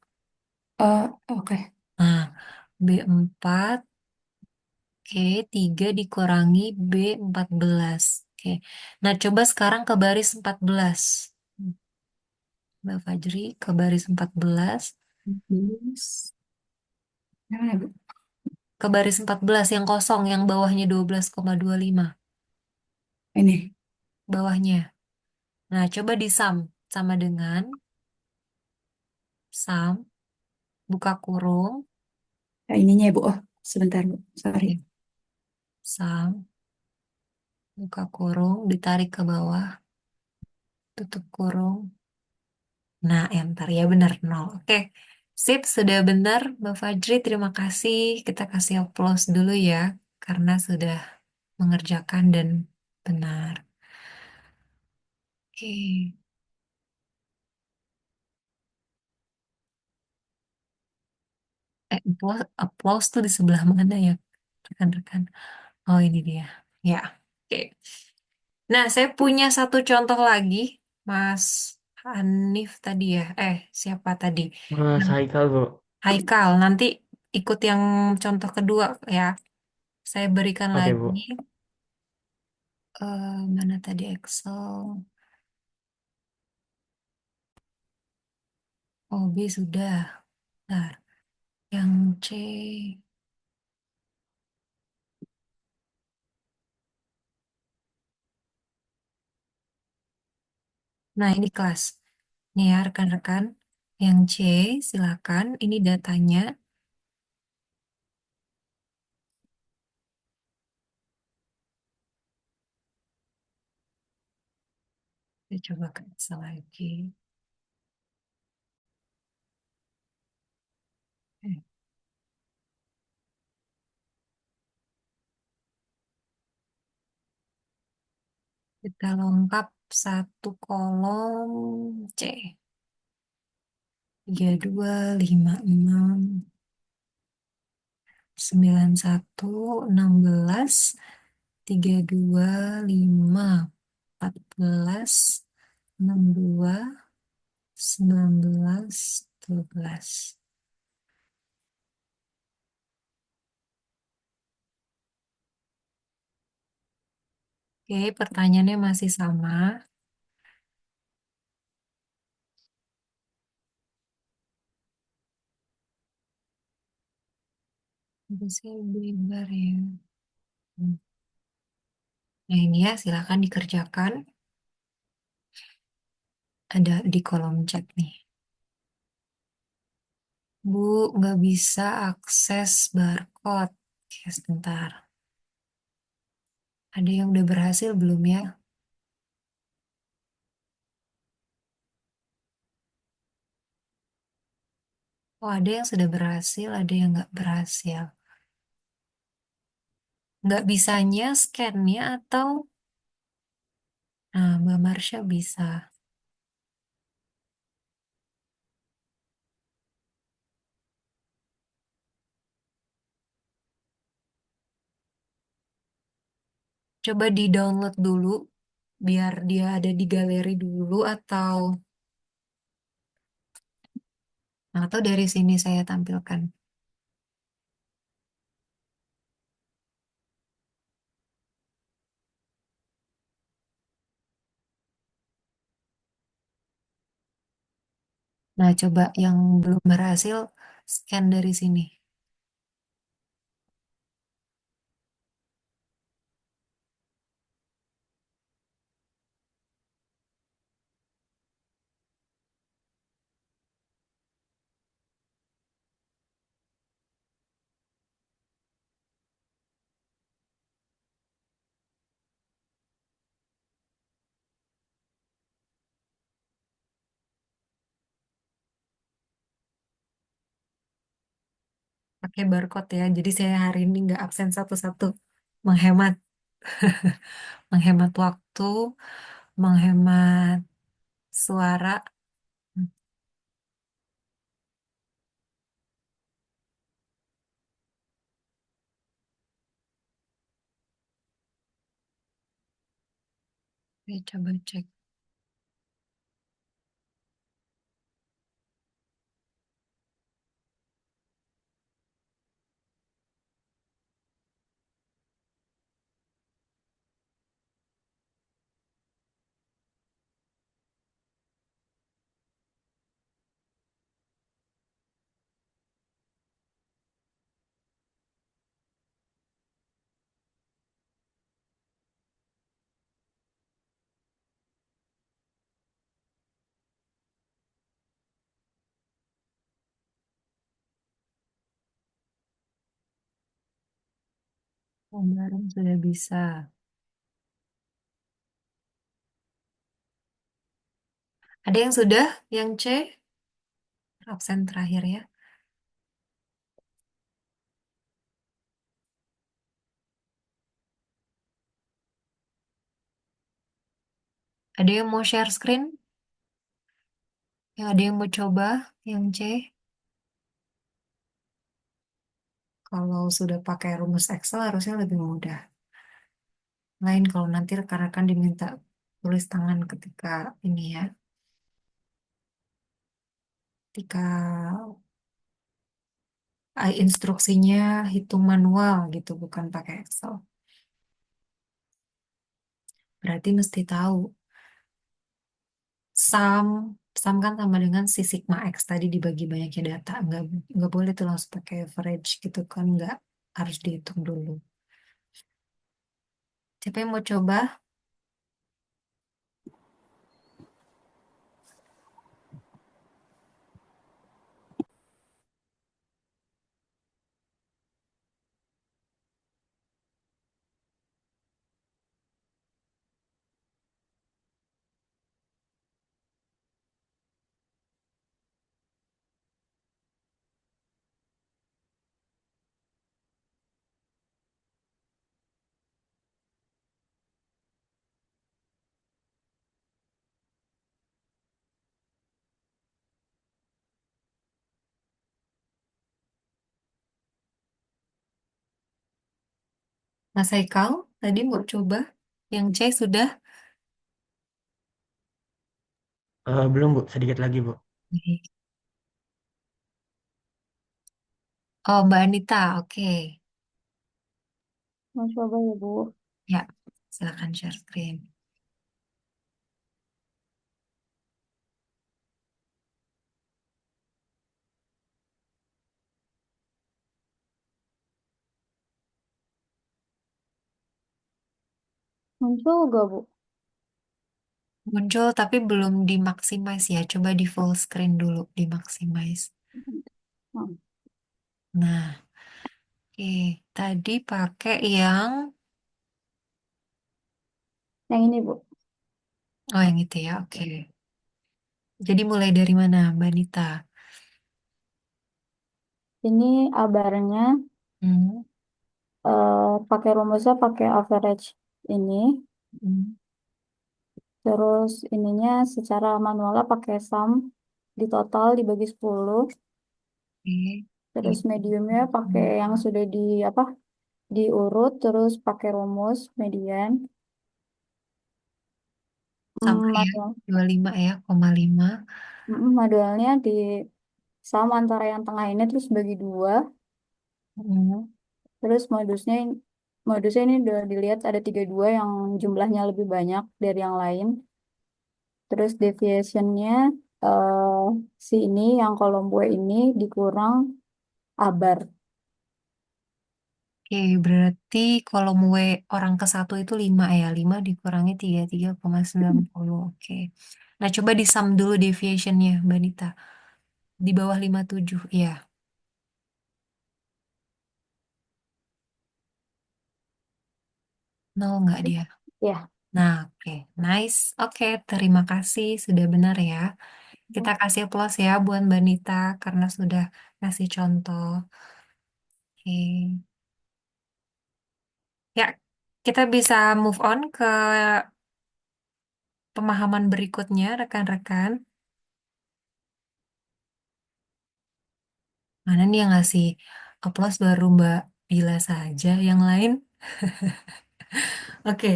Oke. Nah, B4, oke, 3 dikurangi B14. Oke, nah coba sekarang ke baris 14. Mbak Fajri ke baris 14. Terus, mana Bu? Ke baris 14 yang kosong, yang bawahnya 12,25. Ini, Bawahnya. Nah, coba di sum. Sama dengan sum, buka kurung. ininya ya Bu. Oh, sebentar Bu. Sorry. Oke, sum, buka kurung, ditarik ke bawah, tutup kurung. Nah, enter. Ya benar, 0. Oke, sip, sudah benar. Mbak Fajri, terima kasih. Kita kasih applause dulu ya, karena sudah mengerjakan dan benar. Oke. Applause tuh di sebelah mana ya, rekan-rekan? Oh, ini dia. Ya, oke. Nah, saya punya satu contoh lagi, Mas Hanif tadi ya. Siapa tadi? Mas Yang Haikal Bu. Haikal. Nanti ikut yang contoh kedua ya. Saya berikan Oke lagi. Bu. Mana tadi Excel? Oh, B sudah. Bentar. Yang C. Nah, ini kelas. Nih ya, rekan-rekan. Yang C, silakan. Ini datanya. Saya coba ke Excel lagi. Eh, Kita lengkap satu kolom C. 32, 56, 91, 16, 32, 5, 14, 62, 19, 12. Oke, pertanyaannya masih sama. Bisa saya lebar ya. Hmm. Nah, ini ya, silakan dikerjakan. Ada di kolom chat nih. 32, 5, 14, 16, 21, 19, 12. Oke, pertanyaannya masih sama. Bisa saya lebar ya. Hmm. Nah, ini ya, silakan dikerjakan. Ada di kolom chat nih. 32, 5, 14, 16, 21, 19, 12. Oke, pertanyaannya masih sama. Ada di kolom chat nih. Bu, nggak bisa akses barcode. Oke, sebentar. Ada yang udah berhasil belum ya? Oh, ada yang sudah berhasil, ada yang nggak berhasil. Nggak bisanya scan-nya atau... Nah, Mbak Marsha bisa. Coba di-download dulu, biar dia ada di galeri dulu, atau dari sini saya tampilkan. Nah, coba yang belum berhasil, scan dari sini. Pakai barcode ya. Jadi saya hari ini nggak absen satu-satu. Menghemat, menghemat waktu, menghemat suara. Oke, coba cek. Pembayaran sudah bisa. Ada yang sudah? Yang C? Absen terakhir ya. Ada yang mau share screen? Yang ada yang mau coba? Yang C? Kalau sudah pakai rumus Excel harusnya lebih mudah. Lain kalau nanti rekan-rekan diminta tulis tangan ketika ini ya. Ketika instruksinya hitung manual gitu, bukan pakai Excel. Berarti mesti tahu. Sum, sum kan sama dengan si sigma X tadi dibagi banyaknya data. Nggak boleh tuh langsung pakai average gitu kan. Nggak, harus dihitung dulu. Siapa yang mau coba? Mas Haikal, tadi mau coba? Yang C sudah? Belum, Bu. Sedikit lagi, Bu. Oke. Oh, Mbak Anita, oke. Mau coba ya, Bu? Ya, silakan share screen. Muncul gak, Bu? Muncul tapi belum dimaksimize ya. Coba di full screen dulu, dimaksimize. Hmm. Nah, oke. Tadi pakai yang, Yang ini, Bu. oh yang itu ya, oke. Jadi mulai dari mana, Mbak Nita? Ini abarnya Hmm, pakai rumusnya pakai average ini. hmm, Terus ininya secara manualnya pakai sum di total dibagi 10. oke. Terus mediumnya pakai yang sudah di apa diurut terus pakai rumus median. Sama ya, Manual, 25 ya, koma 5. manualnya di sum antara yang tengah ini terus bagi 2. Hmm, Terus modusnya ini udah dilihat ada 32 yang jumlahnya lebih banyak dari yang lain. Terus deviationnya eh si ini yang kolom B ini dikurang abar. oke, berarti kolom W orang ke satu itu 5 ya, 5 dikurangi 33,90. Oke. Nah, coba disum dulu deviationnya, Mbak Nita. Di bawah 57, iya. Nol nggak dia? Ya. Nah, oke. Nice. Oke, terima kasih. Sudah benar ya. Kita kasih applause ya buat Mbak Nita karena sudah ngasih contoh. Oke. Ya, kita bisa move on ke pemahaman berikutnya, rekan-rekan. Mana nih yang ngasih applause baru Mbak Bila saja, yang lain? Oke,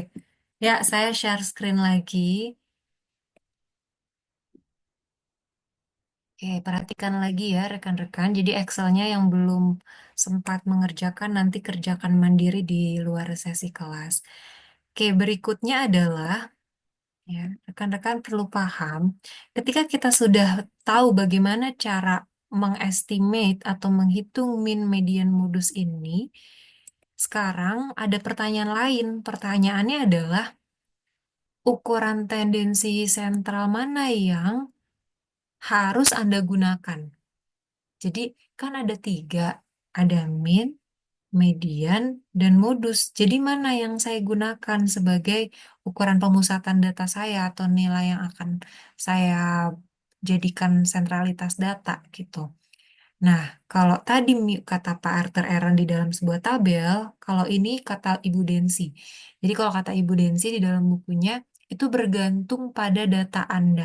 ya saya share screen lagi. Oke, perhatikan lagi ya rekan-rekan. Jadi Excelnya yang belum sempat mengerjakan nanti kerjakan mandiri di luar sesi kelas. Oke, berikutnya adalah ya, rekan-rekan perlu paham ketika kita sudah tahu bagaimana cara mengestimate atau menghitung min median modus ini, sekarang ada pertanyaan lain. Pertanyaannya adalah ukuran tendensi sentral mana yang harus Anda gunakan? Jadi kan ada tiga, ada min, median, dan modus. Jadi mana yang saya gunakan sebagai ukuran pemusatan data saya atau nilai yang akan saya jadikan sentralitas data gitu. Nah, kalau tadi kata Pak Arthur Aaron di dalam sebuah tabel, kalau ini kata Ibu Densi. Jadi kalau kata Ibu Densi di dalam bukunya, itu bergantung pada data Anda.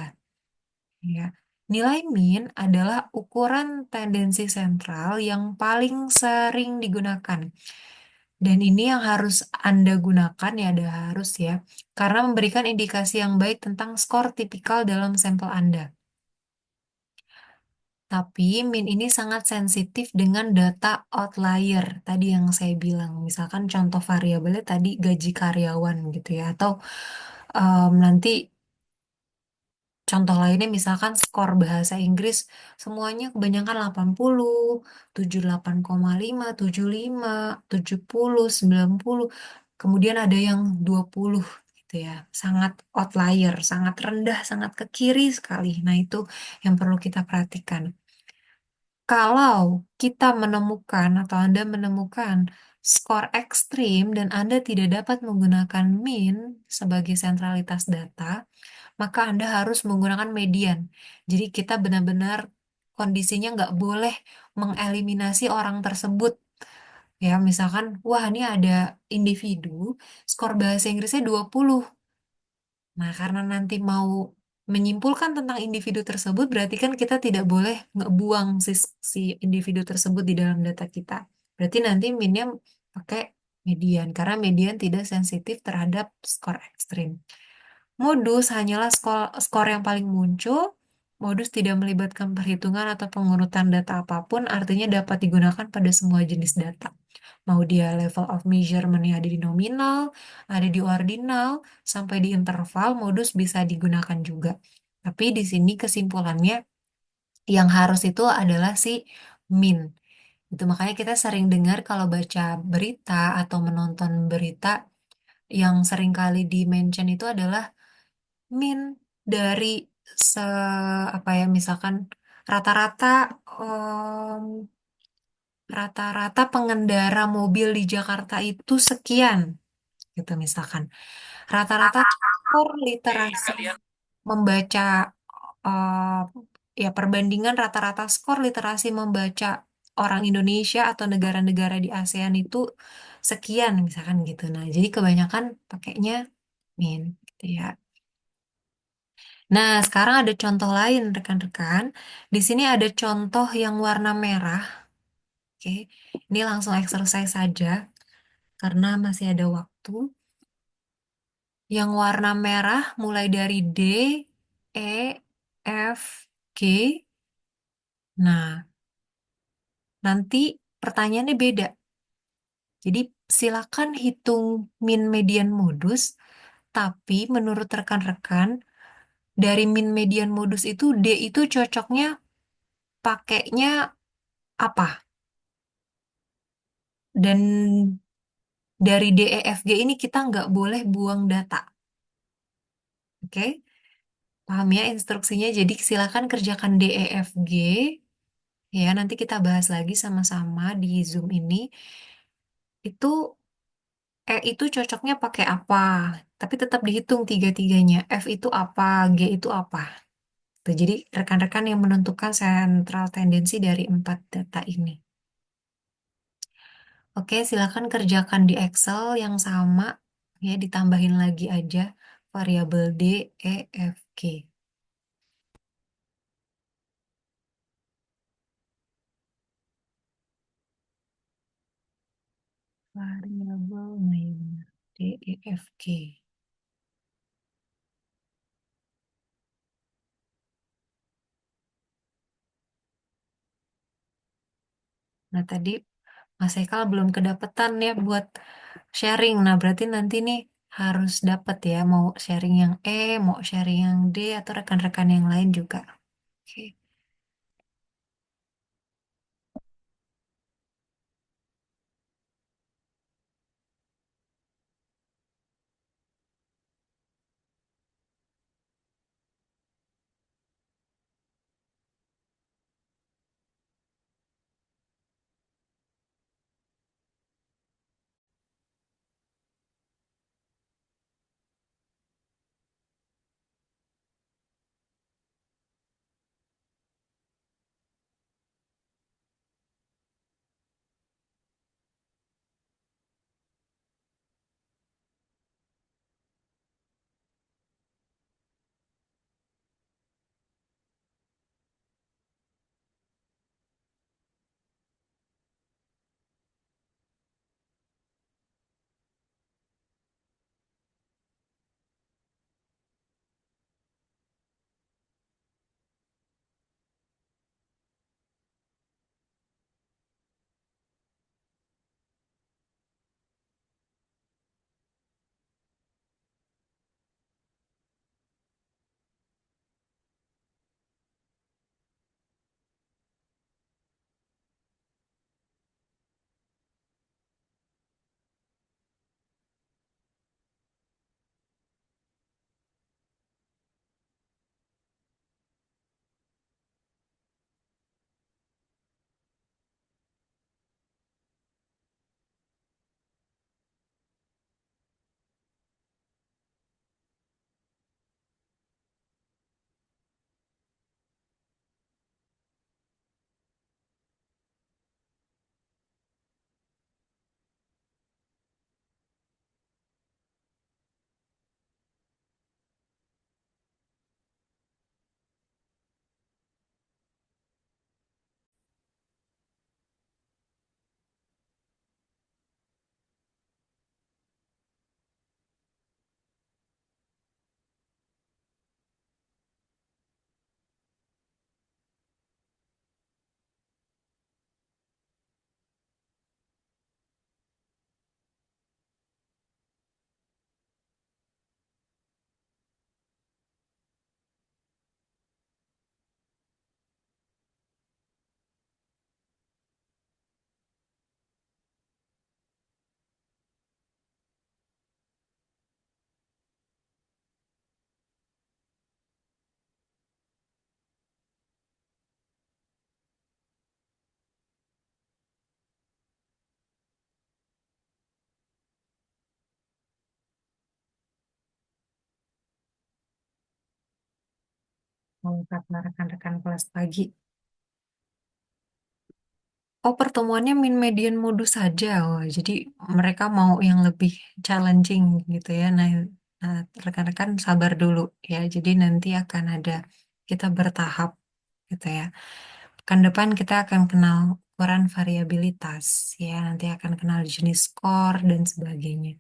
Ya. Nilai min adalah ukuran tendensi sentral yang paling sering digunakan. Dan ini yang harus Anda gunakan ya, ada harus ya, karena memberikan indikasi yang baik tentang skor tipikal dalam sampel Anda. Tapi min ini sangat sensitif dengan data outlier, tadi yang saya bilang. Misalkan contoh variabelnya tadi gaji karyawan gitu ya, atau nanti contoh lainnya misalkan skor bahasa Inggris semuanya kebanyakan 80, 78,5, 75, 70, 90. Kemudian ada yang 20 gitu ya. Sangat outlier, sangat rendah, sangat ke kiri sekali. Nah, itu yang perlu kita perhatikan. Kalau kita menemukan atau Anda menemukan skor ekstrim dan Anda tidak dapat menggunakan min sebagai sentralitas data, maka Anda harus menggunakan median. Jadi kita benar-benar kondisinya nggak boleh mengeliminasi orang tersebut. Ya, misalkan, wah ini ada individu, skor bahasa Inggrisnya 20. Nah, karena nanti mau menyimpulkan tentang individu tersebut, berarti kan kita tidak boleh ngebuang si individu tersebut di dalam data kita. Berarti nanti minnya pakai median, karena median tidak sensitif terhadap skor ekstrim. Modus hanyalah skor yang paling muncul. Modus tidak melibatkan perhitungan atau pengurutan data apapun, artinya dapat digunakan pada semua jenis data. Mau dia level of measurement yang ada di nominal, ada di ordinal, sampai di interval, modus bisa digunakan juga. Tapi di sini kesimpulannya, yang harus itu adalah si min. Itu makanya kita sering dengar kalau baca berita atau menonton berita, yang sering kali di-mention itu adalah min dari se apa ya misalkan rata-rata em, rata-rata pengendara mobil di Jakarta itu sekian, gitu misalkan. Rata-rata skor literasi membaca, eh, ya perbandingan rata-rata skor literasi membaca orang Indonesia atau negara-negara di ASEAN itu sekian, misalkan gitu. Nah, jadi kebanyakan pakainya min, gitu ya. Nah, sekarang ada contoh lain, rekan-rekan. Di sini ada contoh yang warna merah. Oke, ini langsung exercise saja karena masih ada waktu. Yang warna merah mulai dari D, E, F, G. Nah, nanti pertanyaannya beda. Jadi silakan hitung min median modus, tapi menurut rekan-rekan, dari min median modus itu D itu cocoknya pakainya apa? Dan dari D, E, F, G ini kita nggak boleh buang data. Oke? Paham ya instruksinya? Jadi silakan kerjakan D, E, F, G. Ya, nanti kita bahas lagi sama-sama di Zoom ini. Itu itu cocoknya pakai apa? Tapi tetap dihitung tiga-tiganya. F itu apa? G itu apa? Tuh, jadi rekan-rekan yang menentukan sentral tendensi dari empat data ini. Oke, silakan kerjakan di Excel yang sama. Ya, ditambahin lagi aja variabel D, E, F, G. Variabel, nah ya benar. D, E, F, G. Nah, tadi Mas Ekal belum kedapetan ya buat sharing. Nah, berarti nanti nih harus dapet ya, mau sharing yang E, mau sharing yang D, atau rekan-rekan yang lain juga. Oke. kalau kata rekan-rekan kelas pagi. Oh, pertemuannya min median modus saja. Oh, jadi mereka mau yang lebih challenging gitu ya. Nah, rekan-rekan sabar dulu ya. Jadi nanti akan ada kita bertahap gitu ya. Pekan depan kita akan kenal ukuran variabilitas ya. Nanti akan kenal jenis skor dan sebagainya.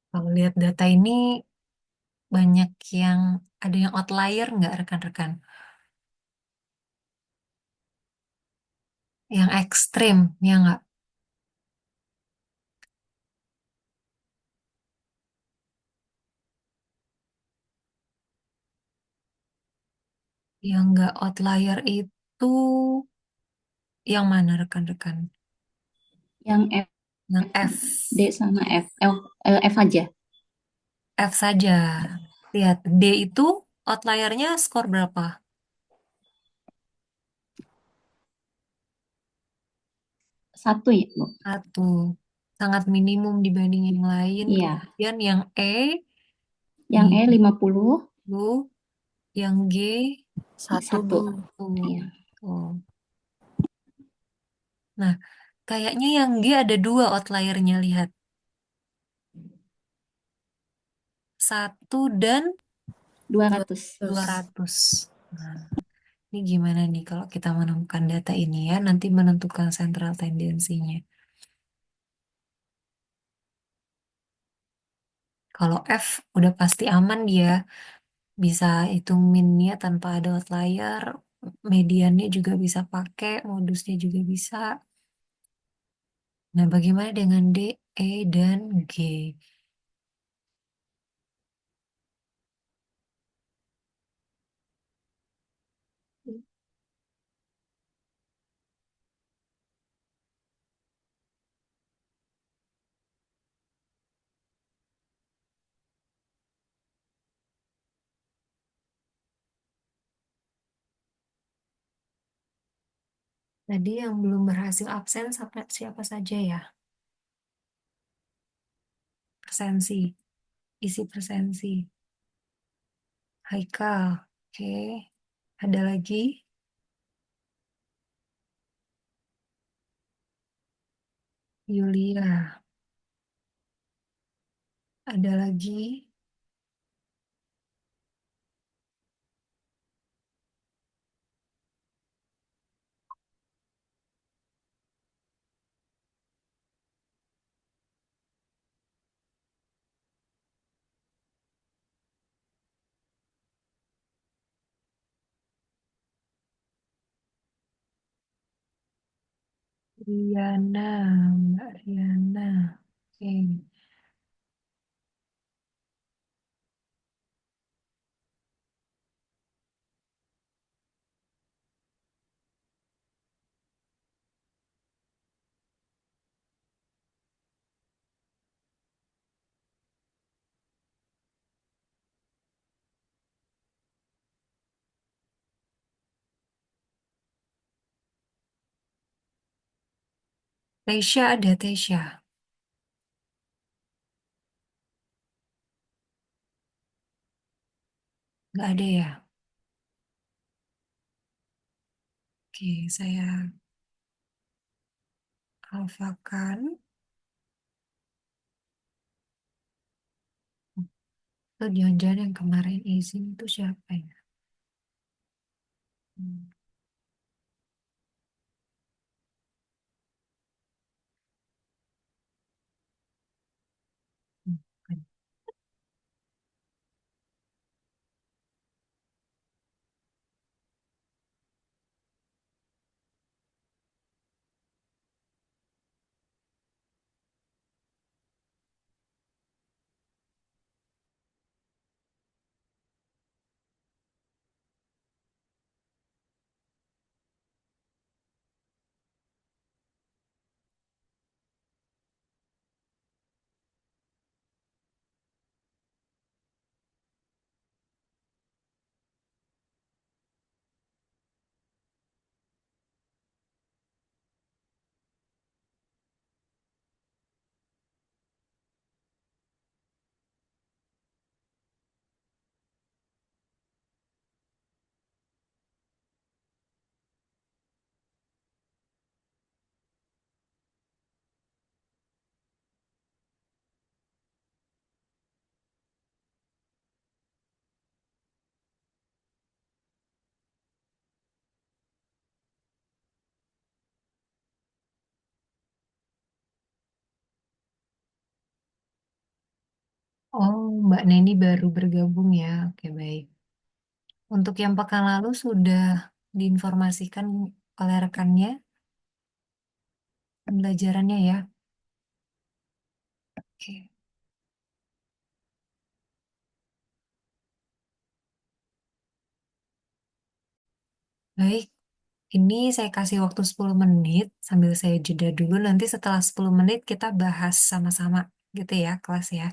Kalau lihat data ini banyak yang ada yang outlier nggak rekan-rekan? Yang ekstrim, ya nggak? Yang nggak outlier itu yang mana rekan-rekan? Yang Yang F. D sama F. F aja. F saja. Lihat, D itu outliernya skor berapa? 1 ya, Bu? Satu. Sangat minimum dibanding yang lain. Iya. Kemudian yang E Yang di E 50, 10, yang G satu 1. dulu. Iya. Tuh. Nah, kayaknya yang G ada dua outliernya, lihat. 1 dan 200. 200. Nah, ini gimana nih kalau kita menemukan data ini ya, nanti menentukan central tendensinya. Kalau F udah pasti aman dia, bisa hitung minnya tanpa ada outlier, mediannya juga bisa pakai, modusnya juga bisa. Nah, bagaimana dengan D, E, dan G? Tadi yang belum berhasil absen siapa saja ya? Persensi, isi persensi. Haikal, oke. Ada lagi? Yulia, ada lagi? Riana, Mbak Riana. Oke. Tesya ada Tesya. Nggak ada ya? Oke, saya alfakan. Itu jangan-jangan yang kemarin izin itu siapa ya? Hmm, bukan. Oh, Mbak Neni baru bergabung ya. Oke, baik. Untuk yang pekan lalu sudah diinformasikan oleh rekannya pembelajarannya ya. Oke, baik. Ini saya kasih waktu 10 menit sambil saya jeda dulu. Nanti setelah 10 menit kita bahas sama-sama gitu ya, kelas ya.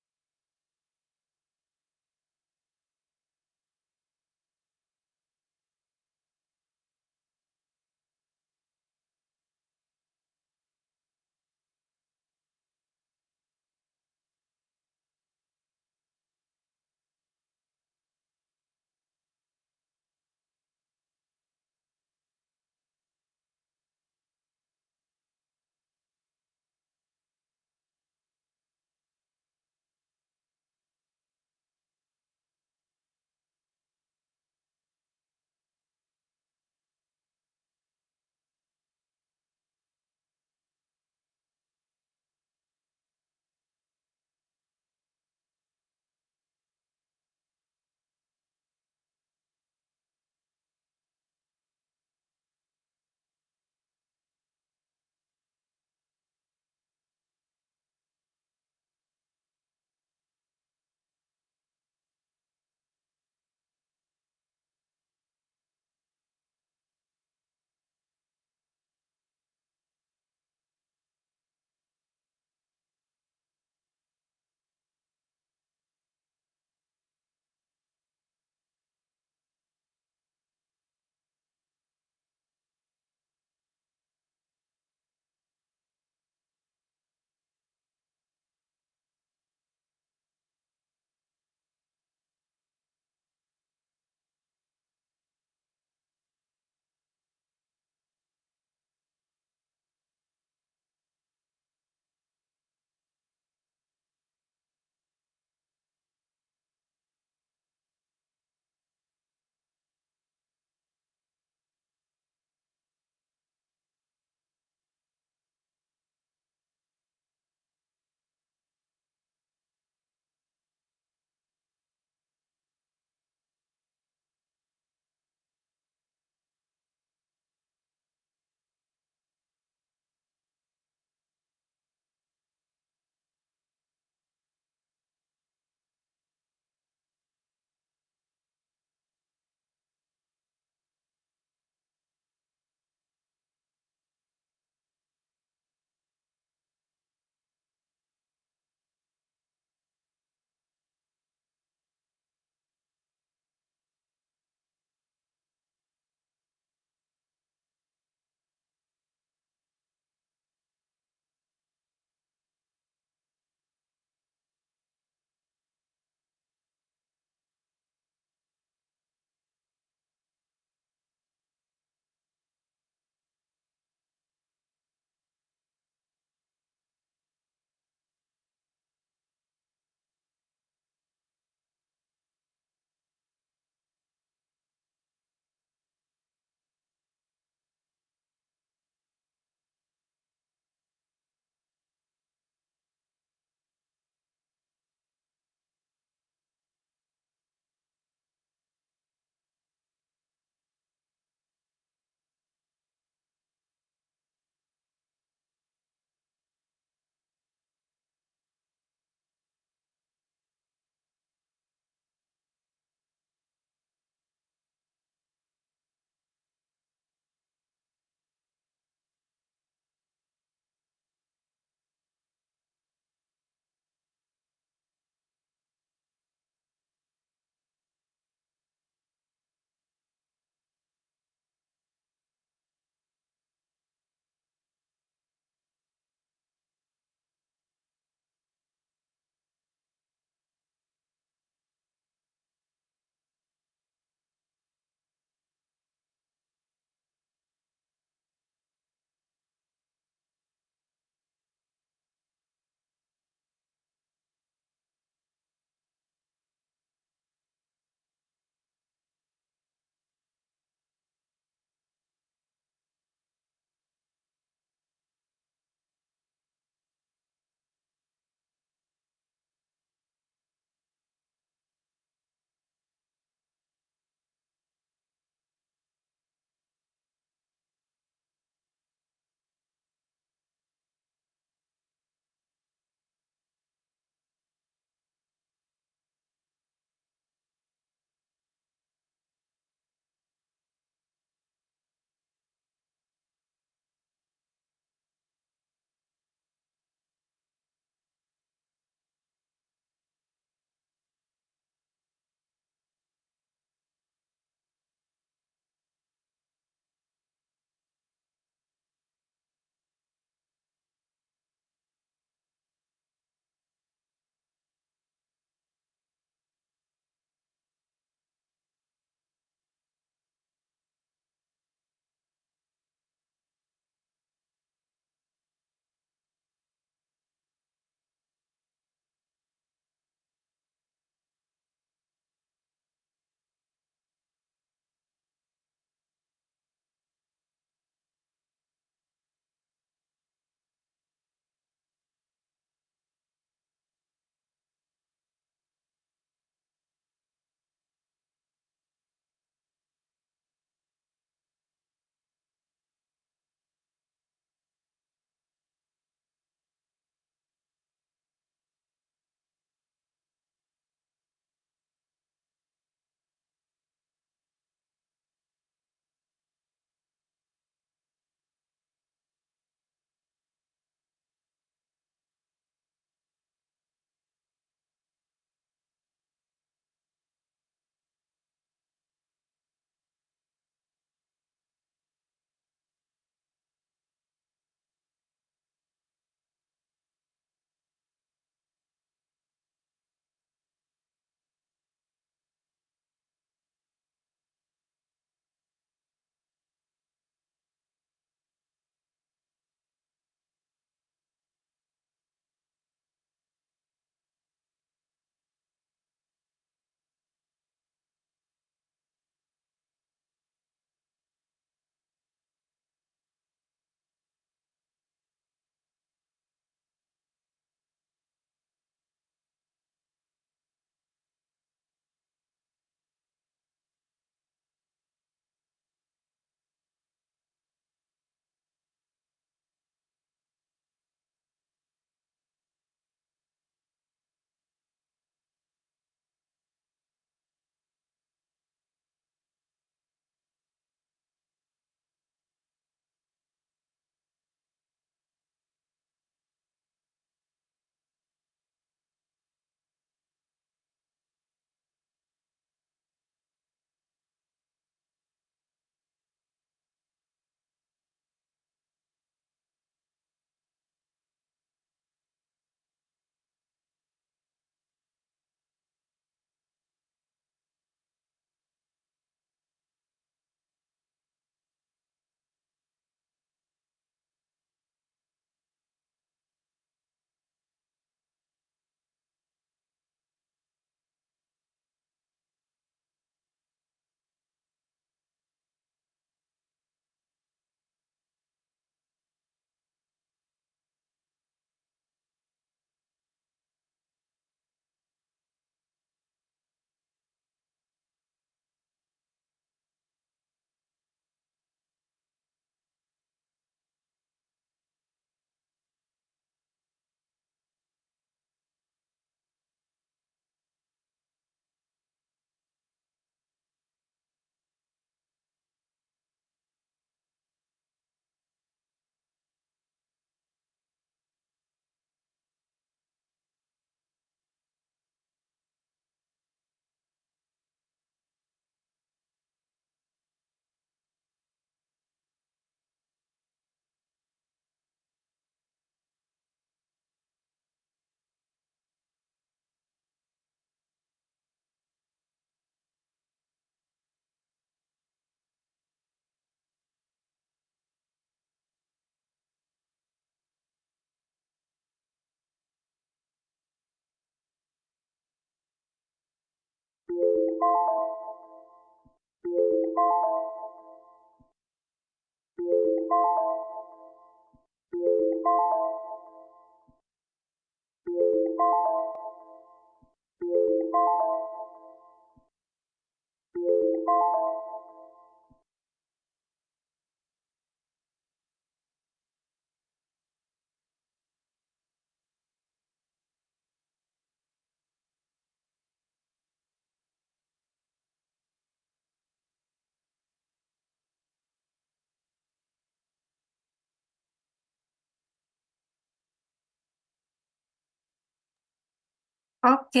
Oke,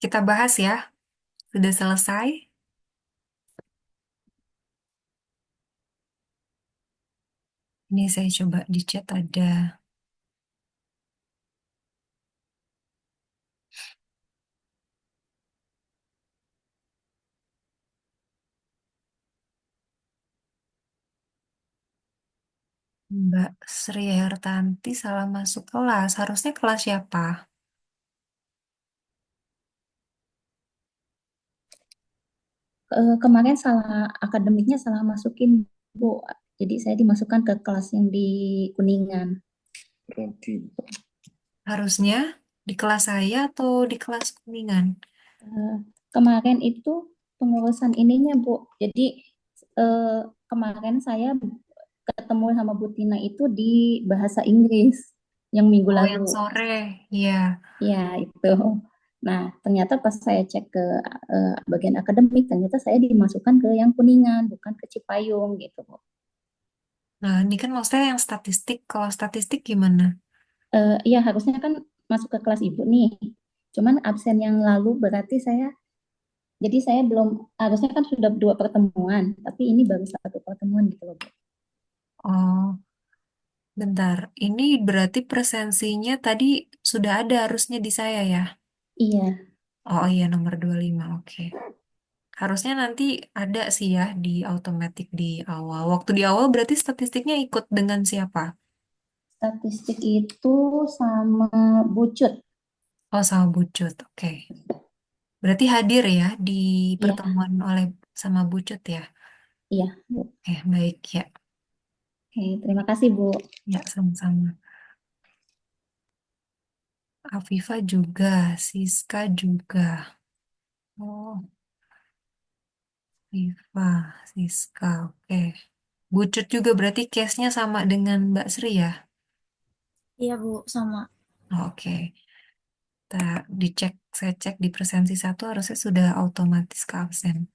kita bahas ya. Sudah selesai? Ini saya coba di chat ada. Mbak Sri Hartanti salah masuk kelas. Harusnya kelas siapa? Kemarin salah akademiknya salah masukin, Bu. Jadi saya dimasukkan ke kelas yang di Kuningan. Harusnya di kelas saya atau di kelas Kuningan? Eh, Kemarin itu pengurusan ininya, Bu. Jadi eh, kemarin saya ketemu sama Bu Tina itu di bahasa Inggris yang minggu Oh, lalu. yang sore. Iya. Ya, itu. Nah, ternyata pas saya cek ke bagian akademik, ternyata saya dimasukkan ke yang Kuningan, bukan ke Cipayung gitu, Bu. Nah, ini kan maksudnya yang statistik. Kalau statistik gimana? Iya, harusnya kan masuk ke kelas Ibu nih. Cuman absen yang lalu berarti jadi saya belum, harusnya kan sudah dua pertemuan, tapi ini baru satu pertemuan gitu loh, Bu. Oh, bentar. Ini berarti presensinya tadi sudah ada harusnya di saya ya? Iya, Oh iya, nomor 25. Oke. Harusnya nanti ada sih ya di automatic di awal. Waktu di awal berarti statistiknya ikut dengan siapa? statistik itu sama Bucut. Oh, sama Bucut. Oke. Berarti hadir ya di Iya, pertemuan oleh sama Bucut ya? iya, Bu. Baik ya. Oke, terima kasih, Bu. Ya, sama-sama. Afifa juga, Siska juga. Oh, Afifa, Siska, oke. Bucut juga berarti case-nya sama dengan Mbak Sri ya? Iya, Bu, sama. Oke. Kita dicek, saya cek di presensi satu harusnya sudah otomatis ke absen.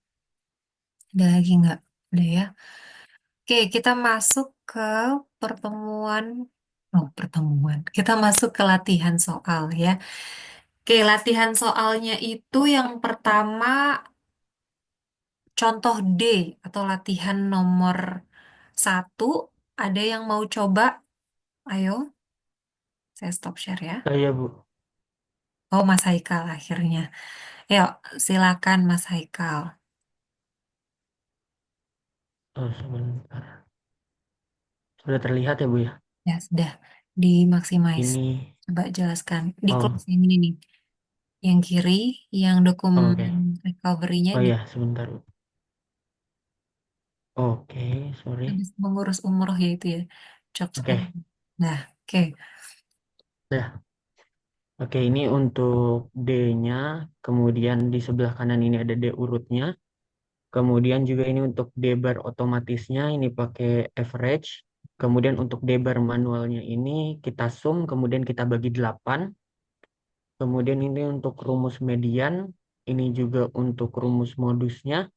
Ada lagi nggak? Udah ya. Oke, kita masuk ke pertemuan. Oh, pertemuan. Kita masuk ke latihan soal ya. Oke, latihan soalnya itu yang pertama contoh D atau latihan nomor satu. Ada yang mau coba? Ayo, saya stop share ya. Saya, Bu. Oh, Mas Haikal akhirnya. Yuk, silakan Mas Haikal. Oh, sebentar. Sudah terlihat ya, Bu ya? Ya, sudah di maximize. Ini, Coba jelaskan. Di oh, close yang ini nih. Yang kiri, yang oh, dokumen oke. recovery-nya Oh di ya, sebentar, Bu. Oke, sorry. habis mengurus umroh ya itu ya. Jobs and. Oke, Nah, oke. dah. Oke, ini untuk D-nya. Kemudian di sebelah kanan ini ada D urutnya. Kemudian juga ini untuk D-bar otomatisnya ini pakai average. Kemudian untuk D-bar manualnya ini kita sum, kemudian kita bagi 8. Kemudian ini untuk rumus median, ini juga untuk rumus modusnya.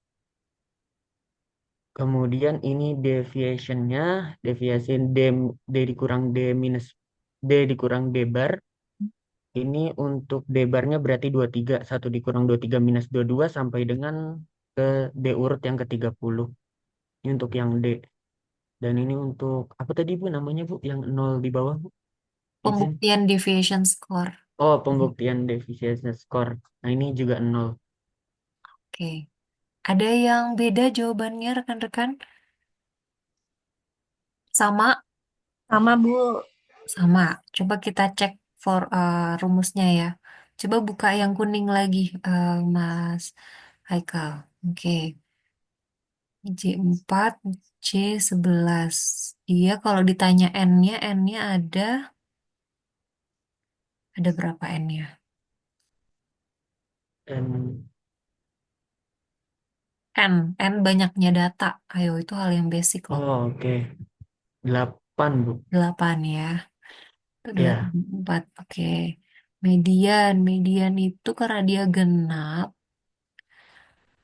Kemudian ini deviationnya, deviation D dikurang D minus D dikurang D bar. Ini untuk D barnya berarti 23, 1 dikurang 23 minus 22 sampai dengan ke D urut yang ke-30. Ini untuk yang D. Dan ini untuk, apa tadi Bu namanya Bu? Yang nol di bawah Bu? Izin. Pembuktian deviation score. Oh, pembuktian deviation score. Nah, ini juga nol. Oke. Ada yang beda jawabannya rekan-rekan? Sama? Sama, Bu. Sama. Coba kita cek rumusnya ya. Coba buka yang kuning lagi, Mas Haikal. Oke. J4, J11. Iya, kalau ditanya N-nya ada berapa N-nya? N, N banyaknya data. Ayo, itu hal yang basic loh. oh oke. 8, Bu. 8 ya. Itu Ya, 4. Oke. Median itu karena dia genap,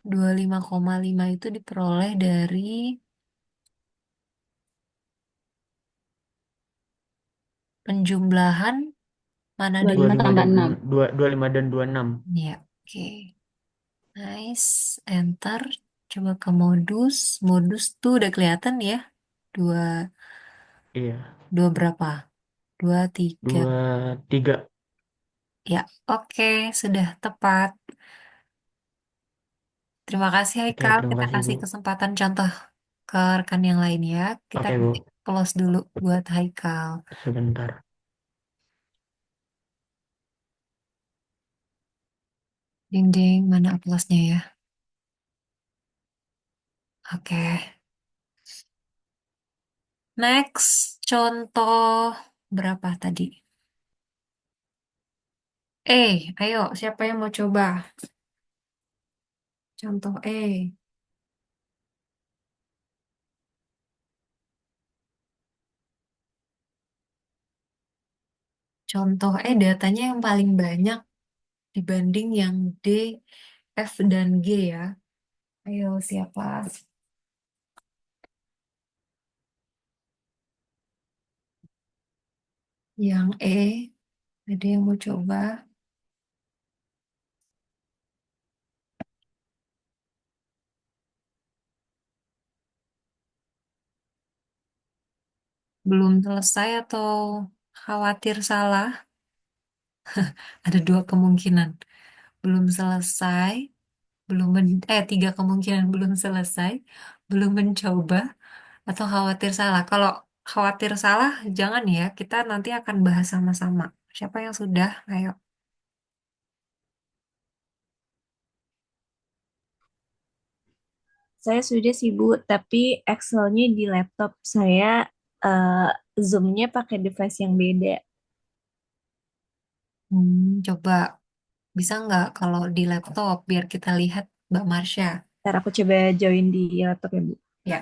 25,5 itu diperoleh dari penjumlahan mana dulu? 25 25 tambah dan 6. 25 dan 26. Ya, oke. Nice. Enter. Coba ke modus. Modus tuh udah kelihatan ya. Dua, Iya, dua berapa? 23. 23. Ya, oke. Sudah tepat. Terima kasih Oke, Haikal. terima Kita kasih, Bu. kasih kesempatan contoh ke rekan yang lain ya. Kita Oke, Bu. close dulu buat Haikal. Sebentar. Ding ding, mana aplausnya ya? Oke. Next, contoh berapa tadi? Ayo, siapa yang mau coba? Contoh Contoh datanya yang paling banyak dibanding yang D, F, dan G ya. Ayo, siapa? Yang ada yang mau coba? Belum selesai atau khawatir salah? Ada dua kemungkinan. Belum selesai, tiga kemungkinan belum selesai, belum mencoba, atau khawatir salah. Kalau khawatir salah, jangan ya. Kita nanti akan bahas sama-sama. Siapa yang sudah? Ayo. Saya sudah sih Bu, tapi Excel-nya di laptop saya, eh, Zoom-nya pakai device yang beda. Coba bisa nggak kalau di laptop biar kita lihat Mbak Marsha. Ntar aku coba join di laptop ya Bu. Ya.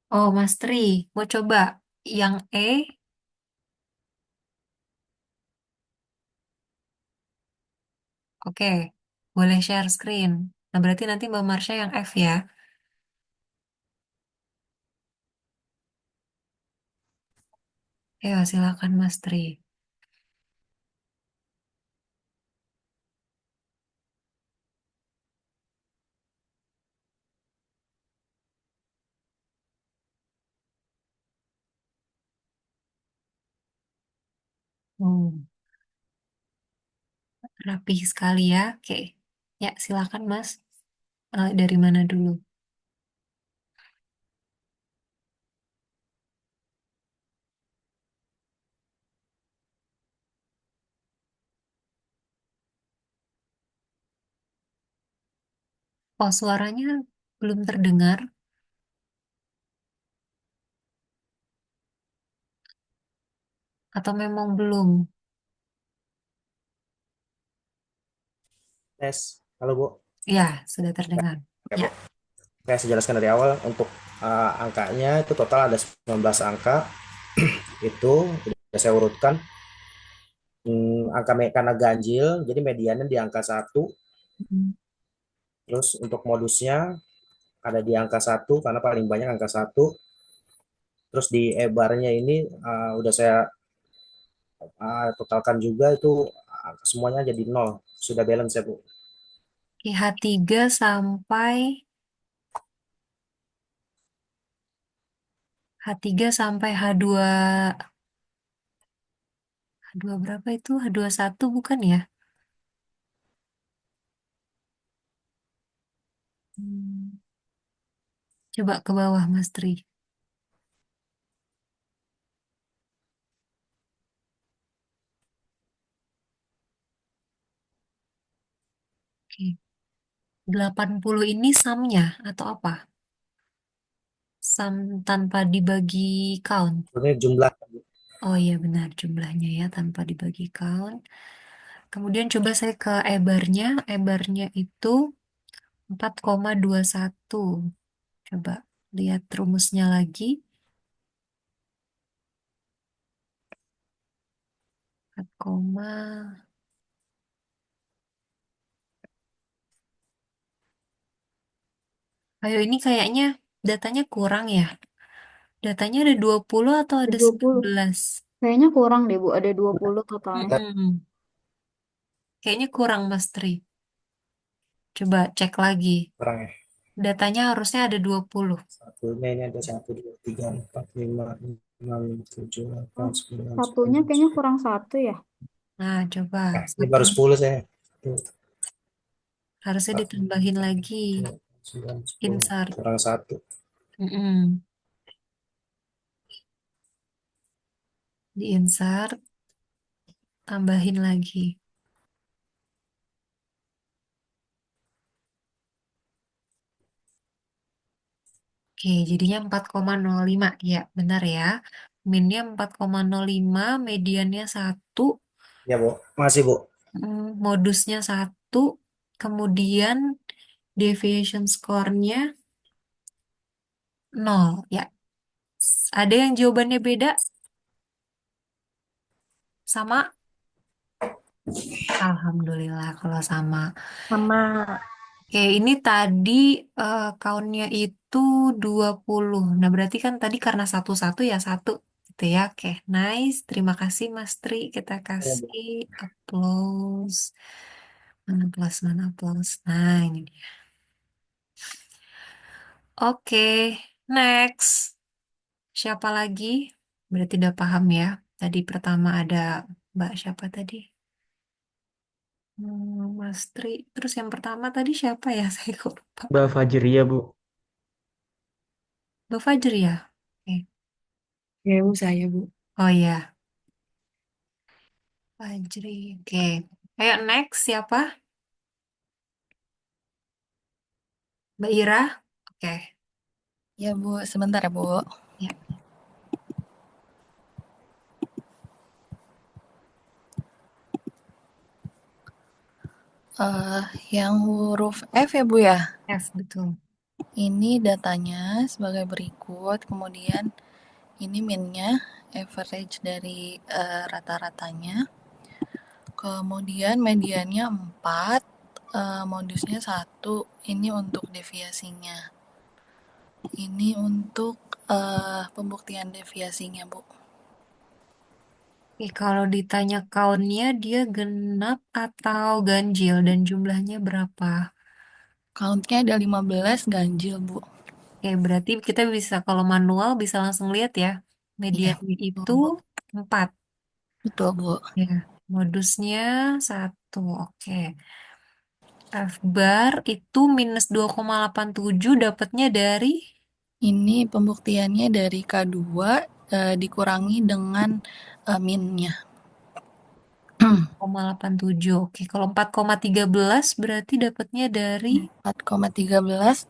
Oh, Mas Tri, mau coba yang Oke, boleh share screen. Nah, berarti nanti Mbak Marsha yang F ya. Ayo, silakan Mas Tri. Hmm, Rapih sekali ya. Oke. Ya, silakan Mas. Dari mana dulu? Oh, suaranya belum terdengar atau memang belum? Tes, halo Bu. Ya, sudah terdengar. Oke Ya. Bu, saya jelaskan dari awal untuk angkanya itu total ada 19 angka. Itu sudah saya urutkan. Angka karena ganjil, jadi mediannya di angka 1. Hmm. Terus untuk modusnya ada di angka 1 karena paling banyak angka 1. Terus di E-barnya ini udah saya totalkan juga itu semuanya jadi nol. Sudah balance ya Bu. Oke, H3 sampai H3 sampai H2 berapa itu? H21 bukan ya? Hmm. Coba ke bawah Mas Tri. Oke. 80 ini sumnya atau apa? Sum tanpa dibagi count. Sebenarnya jumlah Oh iya benar jumlahnya ya tanpa dibagi count. Kemudian coba saya ke ebarnya. Ebarnya itu 4,21. Coba lihat rumusnya lagi. 4, ayo ini kayaknya datanya kurang ya. Datanya ada 20 atau Ada ada 20. 19? Kayaknya kurang deh, Bu. Ada 20 totalnya. Mm-mm. Kayaknya kurang Mas Tri. Coba cek lagi. orang ya. Datanya harusnya ada 20. Satunya ini ada 1, 2, 3, 4, 5, 6, 7, 8, Oh, 9, satunya 10. kayaknya kurang satu ya. Nah, coba Nah, ini satu baru 10 saya. harusnya 4, ditambahin lagi 9, 10. insert. Kurang 1. Mm-mm. Di insert, tambahin lagi. Oke, jadinya 4,05. Ya, benar ya. Minnya 4,05, mediannya 1, Ya, Bu. Masih, Bu. modusnya 1, kemudian deviation score-nya 0. Ya, ada yang jawabannya beda? Sama? Alhamdulillah kalau sama. Sama. Oke, ini tadi count-nya itu 20. Nah, berarti kan tadi karena satu-satu ya satu. Gitu ya. Oke, nice. Terima kasih Mas Tri. Kita Ya, Bu. kasih applause. Mana applause, mana applause. Nah, ini dia. Oke, next. Siapa lagi? Berarti udah paham ya. Tadi pertama ada Mbak siapa tadi? Mas Tri. Terus yang pertama tadi siapa ya? Saya kok lupa. Mbak Fajria, Bu. Mbak Fajri ya? Oke. Ya, Bu, saya, Bu. Oh iya, Fajri. Oke. Ayo next siapa? Mbak Ira? Oke. Ya Bu, sebentar ya Bu. Ya. Eh, yang huruf F ya Bu ya. F betul. Ini datanya sebagai berikut. Kemudian ini minnya, average dari rata-ratanya. Kemudian mediannya 4, modusnya 1. Ini untuk deviasinya. Ini untuk pembuktian deviasinya Bu. Oke, kalau ditanya count-nya dia genap atau ganjil dan jumlahnya berapa? Countnya ada 15, ganjil Bu. Oke, berarti kita bisa kalau manual bisa langsung lihat ya. Iya, Mediannya itu betul Bu. 4. Betul Bu. Ya, modusnya 1. Oke. F bar itu minus 2,87 dapatnya dari Ini pembuktiannya dari K2 dikurangi dengan minnya. 0,87. Oke, kalau 4,13 berarti dapatnya dari 4,13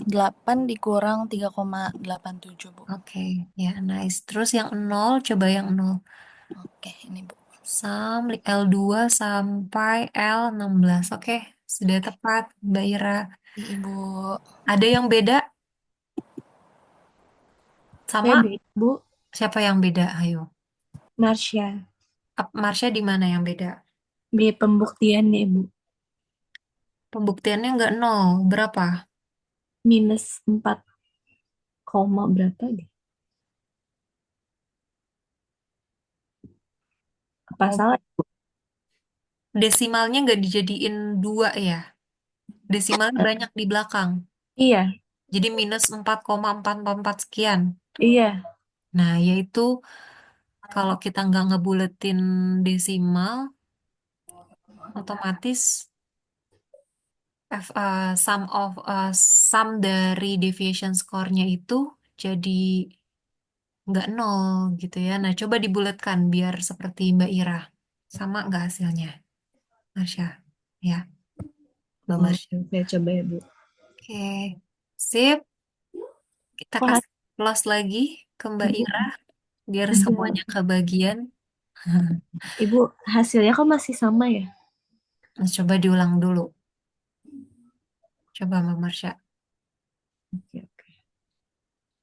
8 dikurang 3,87 Bu. oke, ya nice. Terus yang 0, coba yang 0. Oke, ini Bu. Sum L2 sampai L16. Oke, sudah tepat, Mbak Ira. Ibu. Ada yang beda sama Bu. siapa yang beda? Ayo. Marsha. Marsha di mana yang beda? Di pembuktian nih, Bu. Pembuktiannya nggak 0. Berapa? Minus 4, berapa deh? Apa Oh, salah? desimalnya nggak dijadiin 2 ya? Desimalnya banyak di belakang. Iya, Jadi minus 4,444 sekian. iya. Nah, yaitu kalau kita nggak ngebuletin desimal, otomatis sum dari deviation score-nya itu jadi nggak nol gitu ya. Nah, coba dibulatkan biar seperti Mbak Ira. Sama nggak hasilnya, Masya? Ya. Mbak Oh, Marsha. saya coba ya, Bu. Oke, sip. Kita Kok kasih close lagi ke Mbak Ibu, Ira biar Ibu, semuanya kebagian. Ibu, hasilnya kok masih sama ya? Coba diulang dulu. Coba Mbak Marsha. Oke, oke.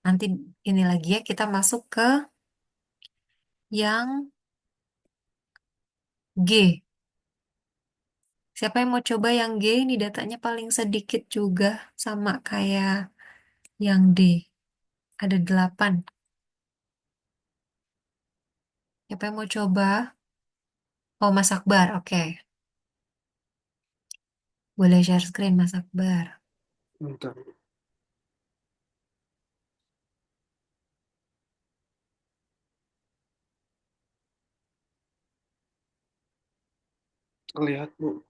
Nanti ini lagi ya, kita masuk ke yang G. Siapa yang mau coba yang G? Ini datanya paling sedikit juga sama kayak yang D. Ada 8. Siapa yang mau coba? Oh, Mas Akbar. Oke. Boleh share screen, Mas Akbar. Bentar. Terlihat, Bu.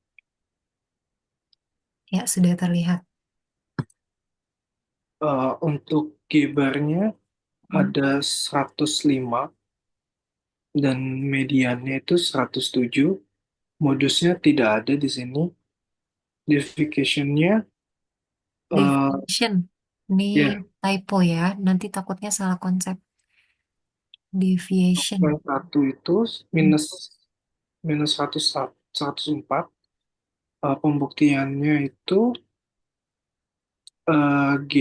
Ya, sudah terlihat. Untuk G-barnya ada 105 dan mediannya itu 107. Modusnya tidak ada di sini. Deviation-nya Deviation. Ini ya typo ya. Nanti takutnya salah konsep. Deviation. yang satu itu minus minus 104. Pembuktiannya itu G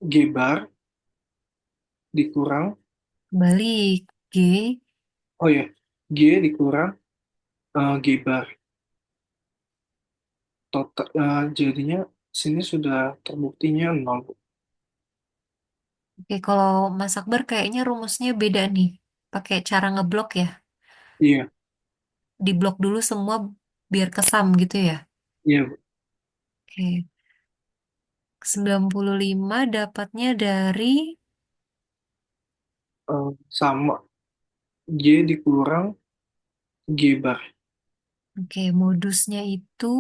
G bar dikurang Balik. G. oh ya G dikurang G bar total, jadinya sini sudah terbuktinya 0. Oke, kalau Mas Akbar kayaknya rumusnya beda nih. Pakai cara ngeblok ya. Iya, Diblok dulu semua biar kesam gitu ya. iya, Oke. 95 dapatnya dari sama G dikurang G bar. oke, modusnya itu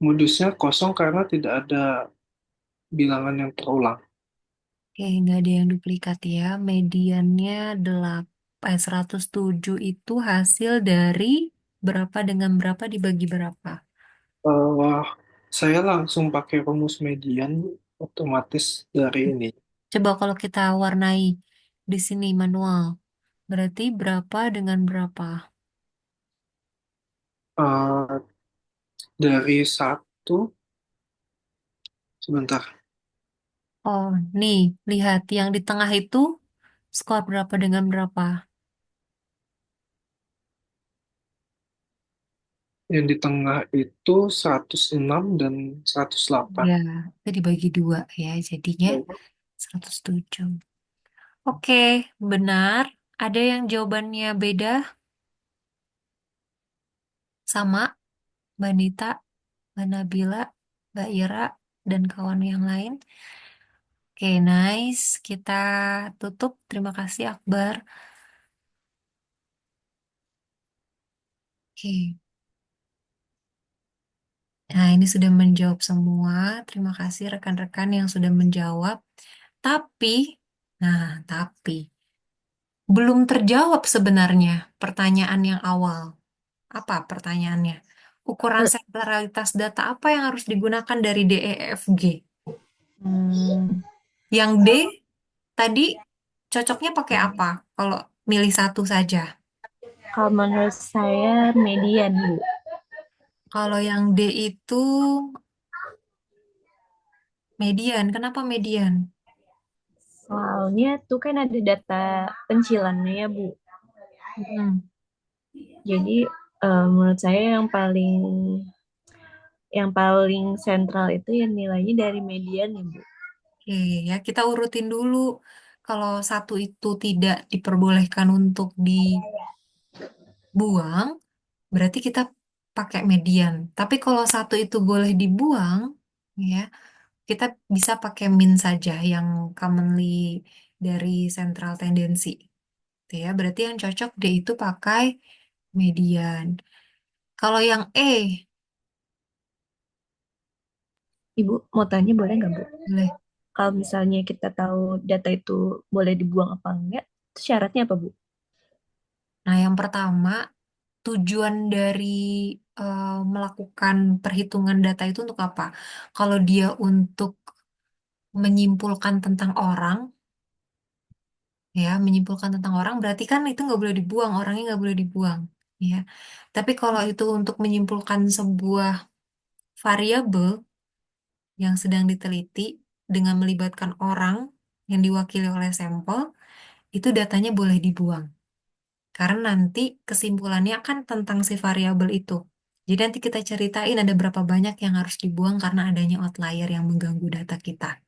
Modusnya kosong karena tidak ada bilangan yang terulang. oke, nggak ada yang duplikat ya. Mediannya 107 itu hasil dari berapa dengan berapa dibagi berapa. Eh, saya langsung pakai rumus median otomatis dari ini. Coba kalau kita warnai di sini manual, berarti berapa dengan berapa? Eh, dari satu, sebentar, Oh, nih, lihat yang di tengah itu skor berapa dengan berapa? yang di tengah itu 106 dan 108. Ya, itu dibagi 2 ya, jadinya 107. Oke, benar. Ada yang jawabannya beda sama Mbak Nita, Mbak Nabila, Mbak Ira, dan kawan yang lain. Oke, nice. Kita tutup. Terima kasih, Akbar. Oke. Nah, ini sudah menjawab semua. Terima kasih rekan-rekan yang sudah menjawab. Tapi, tapi belum terjawab sebenarnya pertanyaan yang awal. Apa pertanyaannya? Ukuran Eh, sentralitas data apa yang harus digunakan dari DEFG? hmm, Yang D tadi cocoknya pakai apa? Kalau milih satu saja. Kalau menurut saya median, Bu. Kalau yang D itu median. Kenapa median? Soalnya tuh kan ada data pencilannya ya, Bu. Hmm. Jadi menurut saya yang paling sentral itu yang nilainya dari median ya, Bu. Oke, ya kita urutin dulu. Kalau satu itu tidak diperbolehkan untuk dibuang, berarti kita pakai median. Tapi kalau satu itu boleh dibuang, ya kita bisa pakai min saja yang commonly dari central tendency. Gitu ya, berarti yang cocok D itu pakai median. Kalau yang E, Ibu mau tanya boleh nggak, Bu? boleh. Kalau misalnya kita tahu data itu boleh dibuang apa enggak, itu syaratnya apa, Bu? Nah, yang pertama tujuan dari melakukan perhitungan data itu untuk apa? Kalau dia untuk menyimpulkan tentang orang, ya, menyimpulkan tentang orang berarti kan itu nggak boleh dibuang, orangnya nggak boleh dibuang, ya. Tapi kalau itu untuk menyimpulkan sebuah variabel yang sedang diteliti dengan melibatkan orang yang diwakili oleh sampel, itu datanya boleh dibuang. Karena nanti kesimpulannya kan tentang si variabel itu. Jadi nanti kita ceritain ada berapa banyak yang harus dibuang karena adanya outlier yang mengganggu data kita.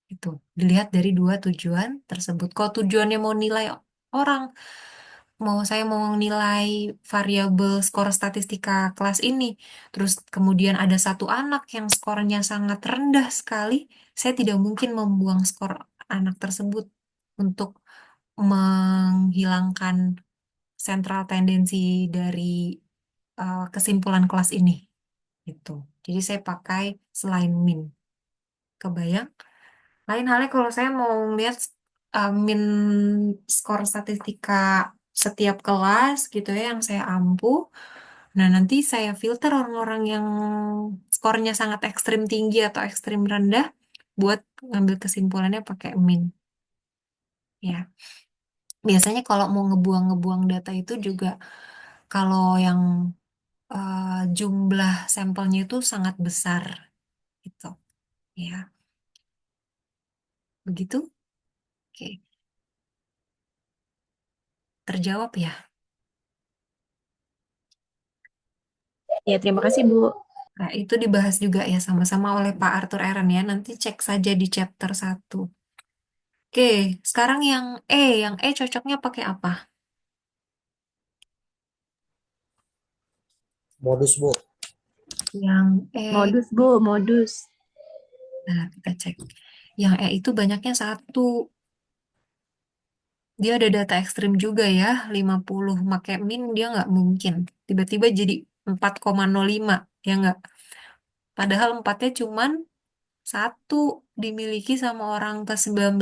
Itu dilihat dari dua tujuan tersebut. Kalau tujuannya mau nilai orang, saya mau nilai variabel skor statistika kelas ini, terus kemudian ada satu anak yang skornya sangat rendah sekali, saya tidak mungkin membuang skor anak tersebut untuk menghilangkan sentral tendensi dari kesimpulan kelas ini. Gitu. Jadi saya pakai selain min. Kebayang? Lain halnya kalau saya mau lihat min skor statistika setiap kelas gitu ya yang saya ampuh. Nah, nanti saya filter orang-orang yang skornya sangat ekstrim tinggi atau ekstrim rendah buat ngambil kesimpulannya pakai min. Ya, biasanya kalau mau ngebuang-ngebuang data itu juga kalau yang eh, jumlah sampelnya itu sangat besar gitu. Ya, begitu? Oke, terjawab ya. Ya, terima kasih, Bu. Nah, itu dibahas juga ya sama-sama oleh Pak Arthur Aaron ya. Nanti cek saja di chapter 1. Oke, sekarang yang E cocoknya pakai apa? Modus, Bu. Yang E, Modus, Bu, modus. nah kita cek. Yang E itu banyaknya satu. Dia ada data ekstrim juga ya, 50. Pakai min dia nggak mungkin. Tiba-tiba jadi 4,05, ya nggak? Padahal empatnya cuman satu dimiliki sama orang ke-19.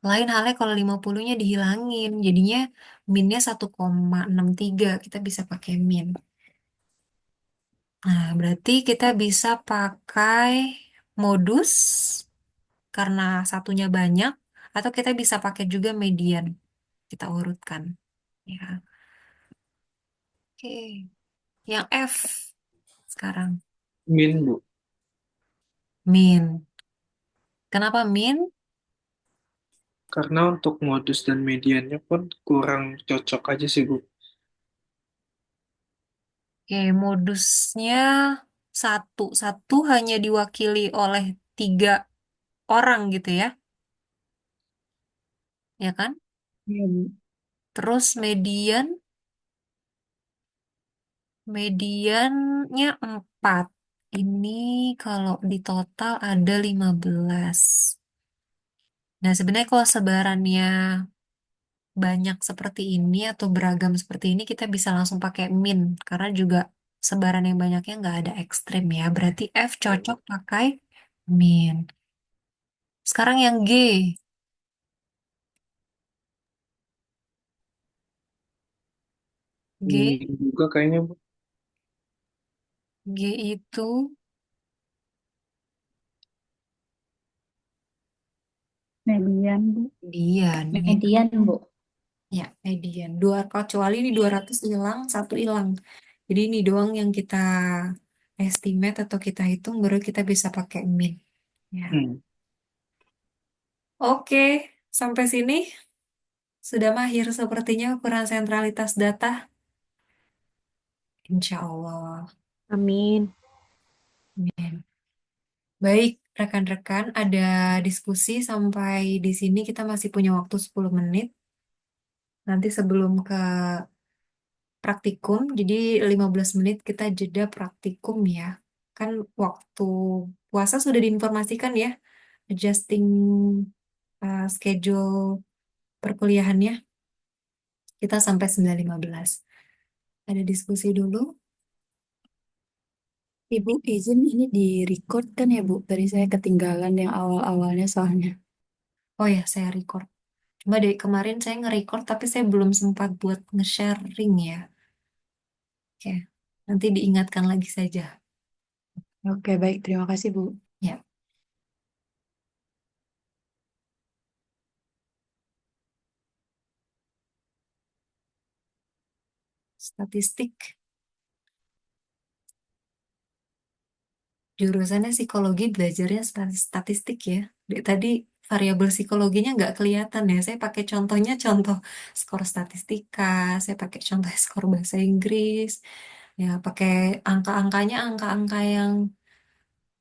Lain halnya kalau 50-nya dihilangin, jadinya minnya 1,63. Kita bisa pakai min. Nah, berarti kita bisa pakai modus karena satunya banyak, atau kita bisa pakai juga median. Kita urutkan. Ya, oke. Yang F sekarang. Min, Bu. Min. Kenapa min? Karena untuk modus dan mediannya pun kurang cocok aja sih, Bu. Oke, modusnya satu. Satu hanya diwakili oleh 3 orang gitu ya. Ya kan? Iya, Bu. Terus mediannya 4. Ini kalau di total ada 15. Nah, sebenarnya kalau sebarannya banyak seperti ini atau beragam seperti ini, kita bisa langsung pakai min. Karena juga sebaran yang banyaknya nggak ada ekstrim ya. Berarti F cocok pakai min. Sekarang yang G. G, Min juga kayaknya, Bu. G itu Median, Bu. median. Median, Bu. Ya, median. Kecuali ini 200 hilang, satu hilang. Jadi ini doang yang kita estimate atau kita hitung, baru kita bisa pakai min. Ya. Hmm. Oke, sampai sini sudah mahir sepertinya ukuran sentralitas data. Insya Allah. Amin. Amin. Baik, rekan-rekan, ada diskusi sampai di sini kita masih punya waktu 10 menit. Nanti sebelum ke praktikum, jadi 15 menit kita jeda praktikum ya. Kan waktu puasa sudah diinformasikan ya, adjusting schedule perkuliahannya. Kita sampai 9.15. Ada diskusi dulu. Ibu izin ini di record kan ya Bu? Tadi saya ketinggalan yang awal-awalnya soalnya. Oh ya, saya record. Cuma dari kemarin saya nge-record tapi saya belum sempat buat nge-sharing ya. Oke, nanti diingatkan lagi saja. Oke, baik. Terima kasih, Bu. Ya, statistik. Jurusannya psikologi belajarnya statistik ya. Dari tadi variabel psikologinya nggak kelihatan ya. Saya pakai contohnya contoh skor statistika, saya pakai contoh skor bahasa Inggris, ya pakai angka-angkanya angka-angka yang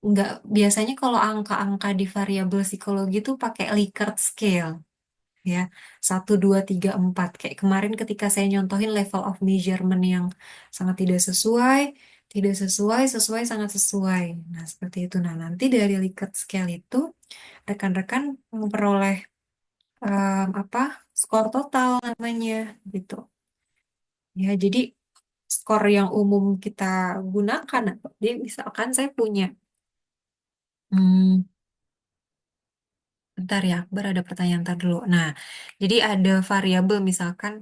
nggak biasanya kalau angka-angka di variabel psikologi itu pakai Likert scale ya 1, 2, 3, 4 kayak kemarin ketika saya nyontohin level of measurement yang sangat tidak sesuai sesuai sangat sesuai nah seperti itu nah nanti dari Likert scale itu rekan-rekan memperoleh apa skor total namanya gitu ya jadi skor yang umum kita gunakan jadi misalkan saya punya hmm, bentar ya Akbar ada pertanyaan ntar dulu nah jadi ada variabel misalkan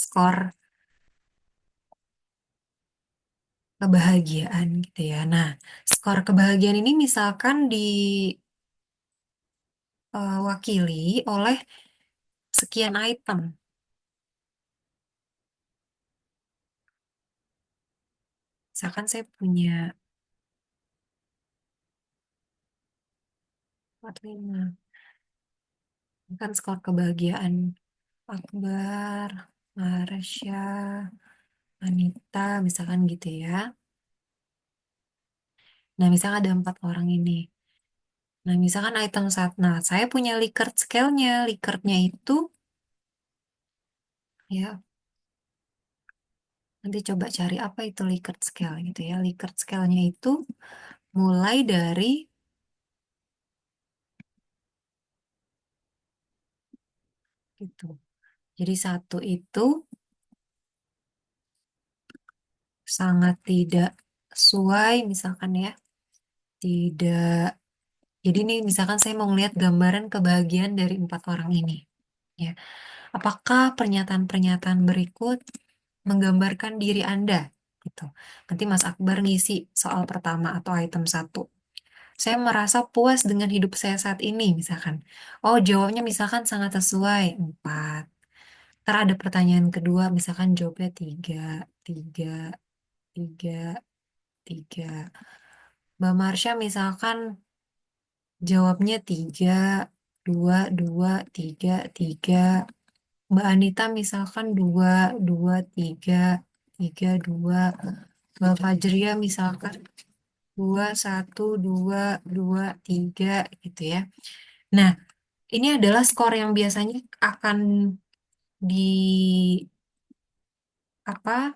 skor kebahagiaan gitu ya. Nah, skor kebahagiaan ini misalkan diwakili oleh sekian item. Misalkan saya punya 45. Kan skor kebahagiaan Akbar, Marsha, Anita, misalkan gitu ya. Nah, misalkan ada 4 orang ini. Nah, misalkan item satu. Nah, saya punya Likert scale-nya. Likertnya itu, ya, nanti coba cari apa itu Likert scale gitu ya. Likert scale-nya itu mulai dari itu. Jadi satu itu sangat tidak sesuai, misalkan ya. Tidak. Jadi nih, misalkan saya mau ngeliat gambaran kebahagiaan dari 4 orang ini. Ya. Apakah pernyataan-pernyataan berikut menggambarkan diri Anda? Gitu. Nanti Mas Akbar ngisi soal pertama atau item satu. Saya merasa puas dengan hidup saya saat ini, misalkan. Oh, jawabnya misalkan sangat sesuai, 4. Ntar ada pertanyaan kedua, misalkan jawabnya 3, 3, 3, 3. Mbak Marsha misalkan jawabnya 3, 2, 2, 3, 3. Mbak Anita misalkan 2, 2, 3, 3, 2. Mbak Fajria misalkan 2, 1, 2, 2, 3 gitu ya. Nah, ini adalah skor yang biasanya akan di apa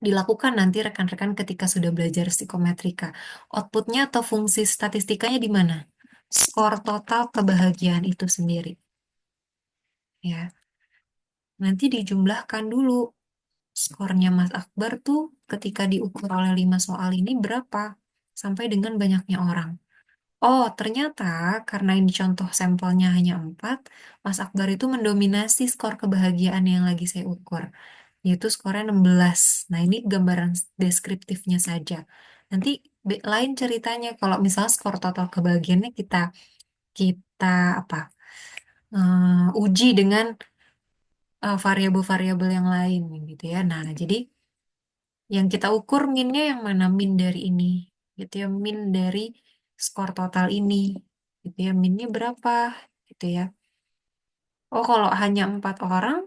dilakukan nanti rekan-rekan ketika sudah belajar psikometrika. Outputnya atau fungsi statistikanya di mana? Skor total kebahagiaan itu sendiri. Ya, nanti dijumlahkan dulu skornya Mas Akbar tuh ketika diukur oleh 5 soal ini berapa sampai dengan banyaknya orang. Oh, ternyata karena ini contoh sampelnya hanya 4, Mas Akbar itu mendominasi skor kebahagiaan yang lagi saya ukur, yaitu skornya 16. Nah, ini gambaran deskriptifnya saja. Nanti lain ceritanya kalau misalnya skor total kebahagiaannya kita kita apa uji dengan variabel-variabel yang lain gitu ya. Nah, jadi yang kita ukur minnya yang mana? Min dari ini. Gitu ya, min dari skor total ini. Gitu ya, minnya berapa? Gitu ya. Oh, kalau hanya 4 orang,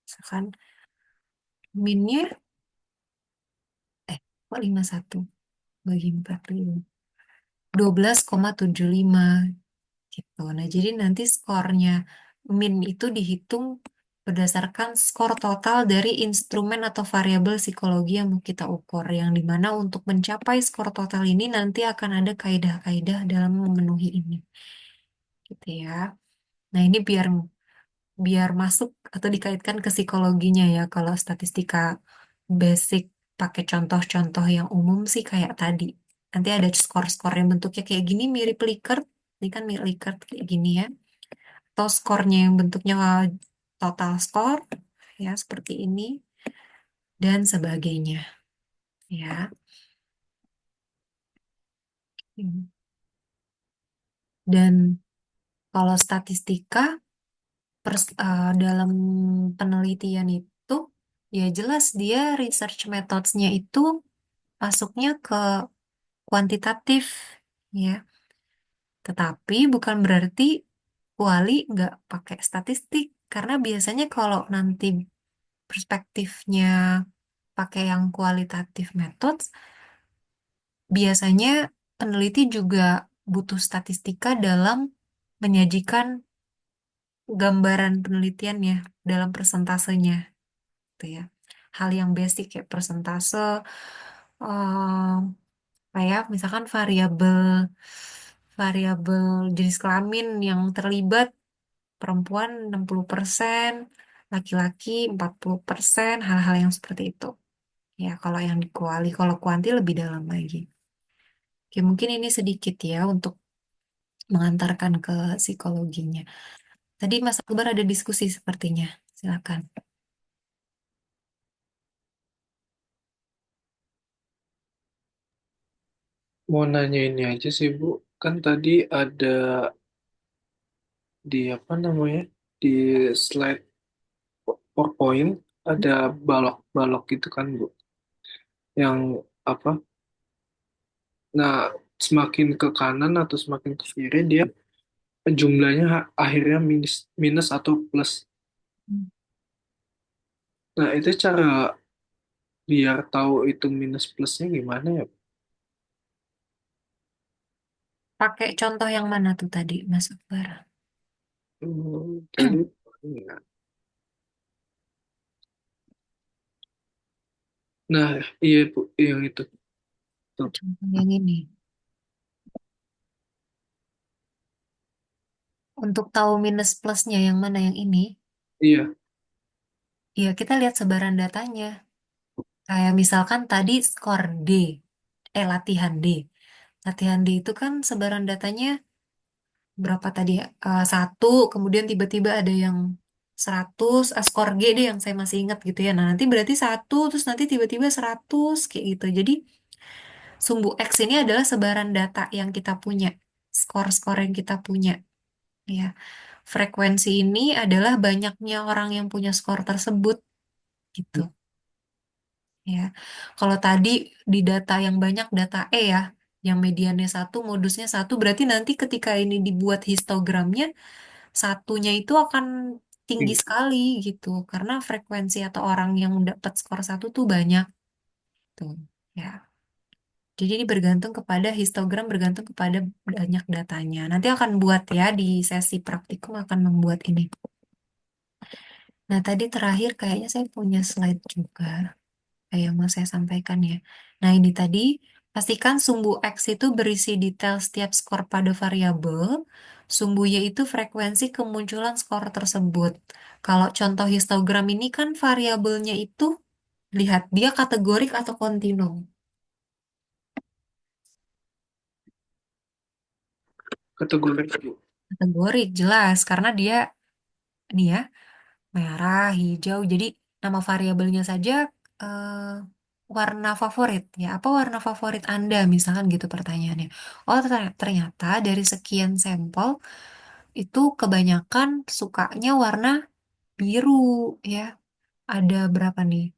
misalkan minnya, kok 51 bagi 45? 12,75 gitu. Nah, jadi nanti skornya min itu dihitung berdasarkan skor total dari instrumen atau variabel psikologi yang mau kita ukur, yang dimana untuk mencapai skor total ini nanti akan ada kaidah-kaidah dalam memenuhi ini, gitu ya. Nah, ini biar biar masuk atau dikaitkan ke psikologinya ya. Kalau statistika basic pakai contoh-contoh yang umum sih kayak tadi. Nanti ada skor-skor yang bentuknya kayak gini mirip Likert, Ini kan Likert kayak gini ya. Atau skornya yang bentuknya total score, ya seperti ini, dan sebagainya. Ya. Dan kalau statistika, dalam penelitian itu, ya jelas dia research methods-nya itu masuknya ke kuantitatif, ya. Tetapi bukan berarti kuali nggak pakai statistik, karena biasanya kalau nanti perspektifnya pakai yang kualitatif methods, biasanya peneliti juga butuh statistika dalam menyajikan gambaran penelitiannya dalam persentasenya, gitu ya. Hal yang basic kayak persentase, eh, kayak misalkan variabel variabel jenis kelamin yang terlibat perempuan 60%, laki-laki 40%, hal-hal yang seperti itu. Ya, kalau yang di kuali, kalau kuanti lebih dalam lagi. Oke, mungkin ini sedikit ya untuk mengantarkan ke psikologinya. Tadi Mas Akbar ada diskusi sepertinya. Silakan. Mau nanya ini aja sih Bu, kan tadi ada di apa namanya di slide PowerPoint ada balok-balok gitu kan Bu, yang apa? Nah, semakin ke kanan atau semakin ke kiri dia jumlahnya akhirnya minus minus atau plus. Nah, itu cara biar tahu itu minus plusnya gimana ya? Pakai contoh yang mana tuh tadi, Mas Akbar? Tadi ya. Nah, iya Bu, yang itu. Tuh. Contoh yang ini. Untuk tahu minus plusnya yang mana yang ini, Iya, ya kita lihat sebaran datanya. Kayak misalkan tadi skor D, latihan D. Latihan D itu kan sebaran datanya berapa tadi ya? Satu, kemudian tiba-tiba ada yang 100, skor G deh yang saya masih ingat gitu ya. Nah, nanti berarti satu, terus nanti tiba-tiba 100, kayak gitu. Jadi, sumbu X ini adalah sebaran data yang kita punya, skor-skor yang kita punya. Ya, frekuensi ini adalah banyaknya orang yang punya skor tersebut, gitu. Ya, kalau tadi di data yang banyak data E ya, yang mediannya satu, modusnya satu, berarti nanti ketika ini dibuat histogramnya, satunya itu akan tinggi sekali gitu, karena frekuensi atau orang yang dapat skor satu tuh banyak tuh. Ya, jadi ini bergantung kepada histogram, bergantung kepada banyak datanya. Nanti akan buat ya di sesi praktikum akan membuat ini. Nah, tadi terakhir kayaknya saya punya slide juga, kayak yang mau saya sampaikan ya. Nah, ini tadi, pastikan sumbu X itu berisi detail setiap skor pada variabel. Sumbu Y itu frekuensi kemunculan skor tersebut. Kalau contoh histogram ini kan variabelnya itu, lihat dia kategorik atau kontinum. kategori Bu. Kategorik, jelas. Karena dia, ini ya, merah, hijau. Jadi nama variabelnya saja eh, warna favorit ya. Apa warna favorit Anda misalkan gitu pertanyaannya. Oh ternyata dari sekian sampel itu kebanyakan sukanya warna biru ya. Ada berapa nih?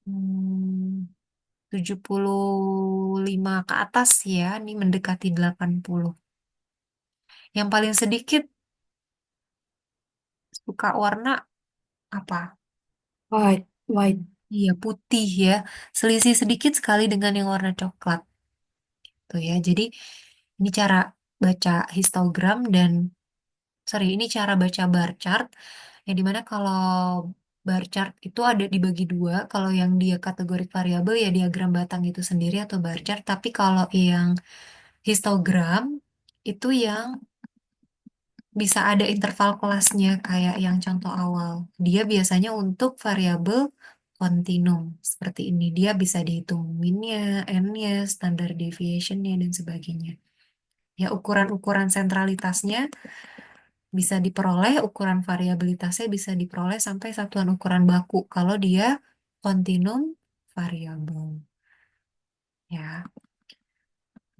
75 ke atas ya. Ini mendekati 80. Yang paling sedikit suka warna apa? White, white. Iya, putih ya. Selisih sedikit sekali dengan yang warna coklat. Tuh ya. Jadi ini cara baca histogram dan ini cara baca bar chart. Yang dimana kalau bar chart itu ada dibagi dua. Kalau yang dia kategori variabel ya diagram batang itu sendiri atau bar chart. Tapi kalau yang histogram itu yang bisa ada interval kelasnya kayak yang contoh awal. Dia biasanya untuk variabel kontinum seperti ini. Dia bisa dihitung min-nya, n-nya, standard deviation-nya, dan sebagainya. Ya, ukuran-ukuran sentralitasnya bisa diperoleh, ukuran variabilitasnya bisa diperoleh sampai satuan ukuran baku kalau dia kontinum variabel. Ya.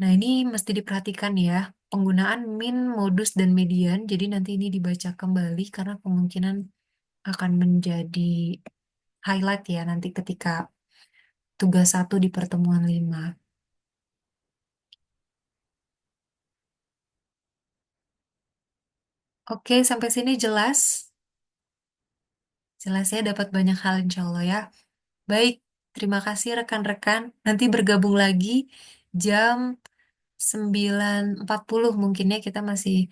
Nah, ini mesti diperhatikan ya. Penggunaan min, modus, dan median. Jadi nanti ini dibaca kembali karena kemungkinan akan menjadi highlight ya nanti ketika tugas 1 di pertemuan 5. Oke, sampai sini jelas? Jelas ya, dapat banyak hal insya Allah ya. Baik, terima kasih rekan-rekan. Nanti bergabung lagi jam 9.40 mungkinnya kita masih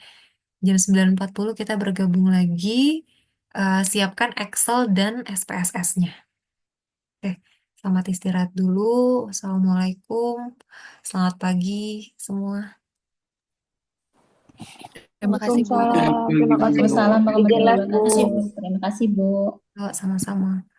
jam 9.40 kita bergabung lagi. Siapkan Excel dan SPSS-nya. Oke, selamat istirahat dulu. Assalamualaikum. Selamat pagi semua. Terima kasih, Bu. Waalaikumsalam. Terima kasih Bu. Waalaikumsalam Izin warahmatullahi live Bu. wabarakatuh. Terima kasih, Bu. Sama-sama.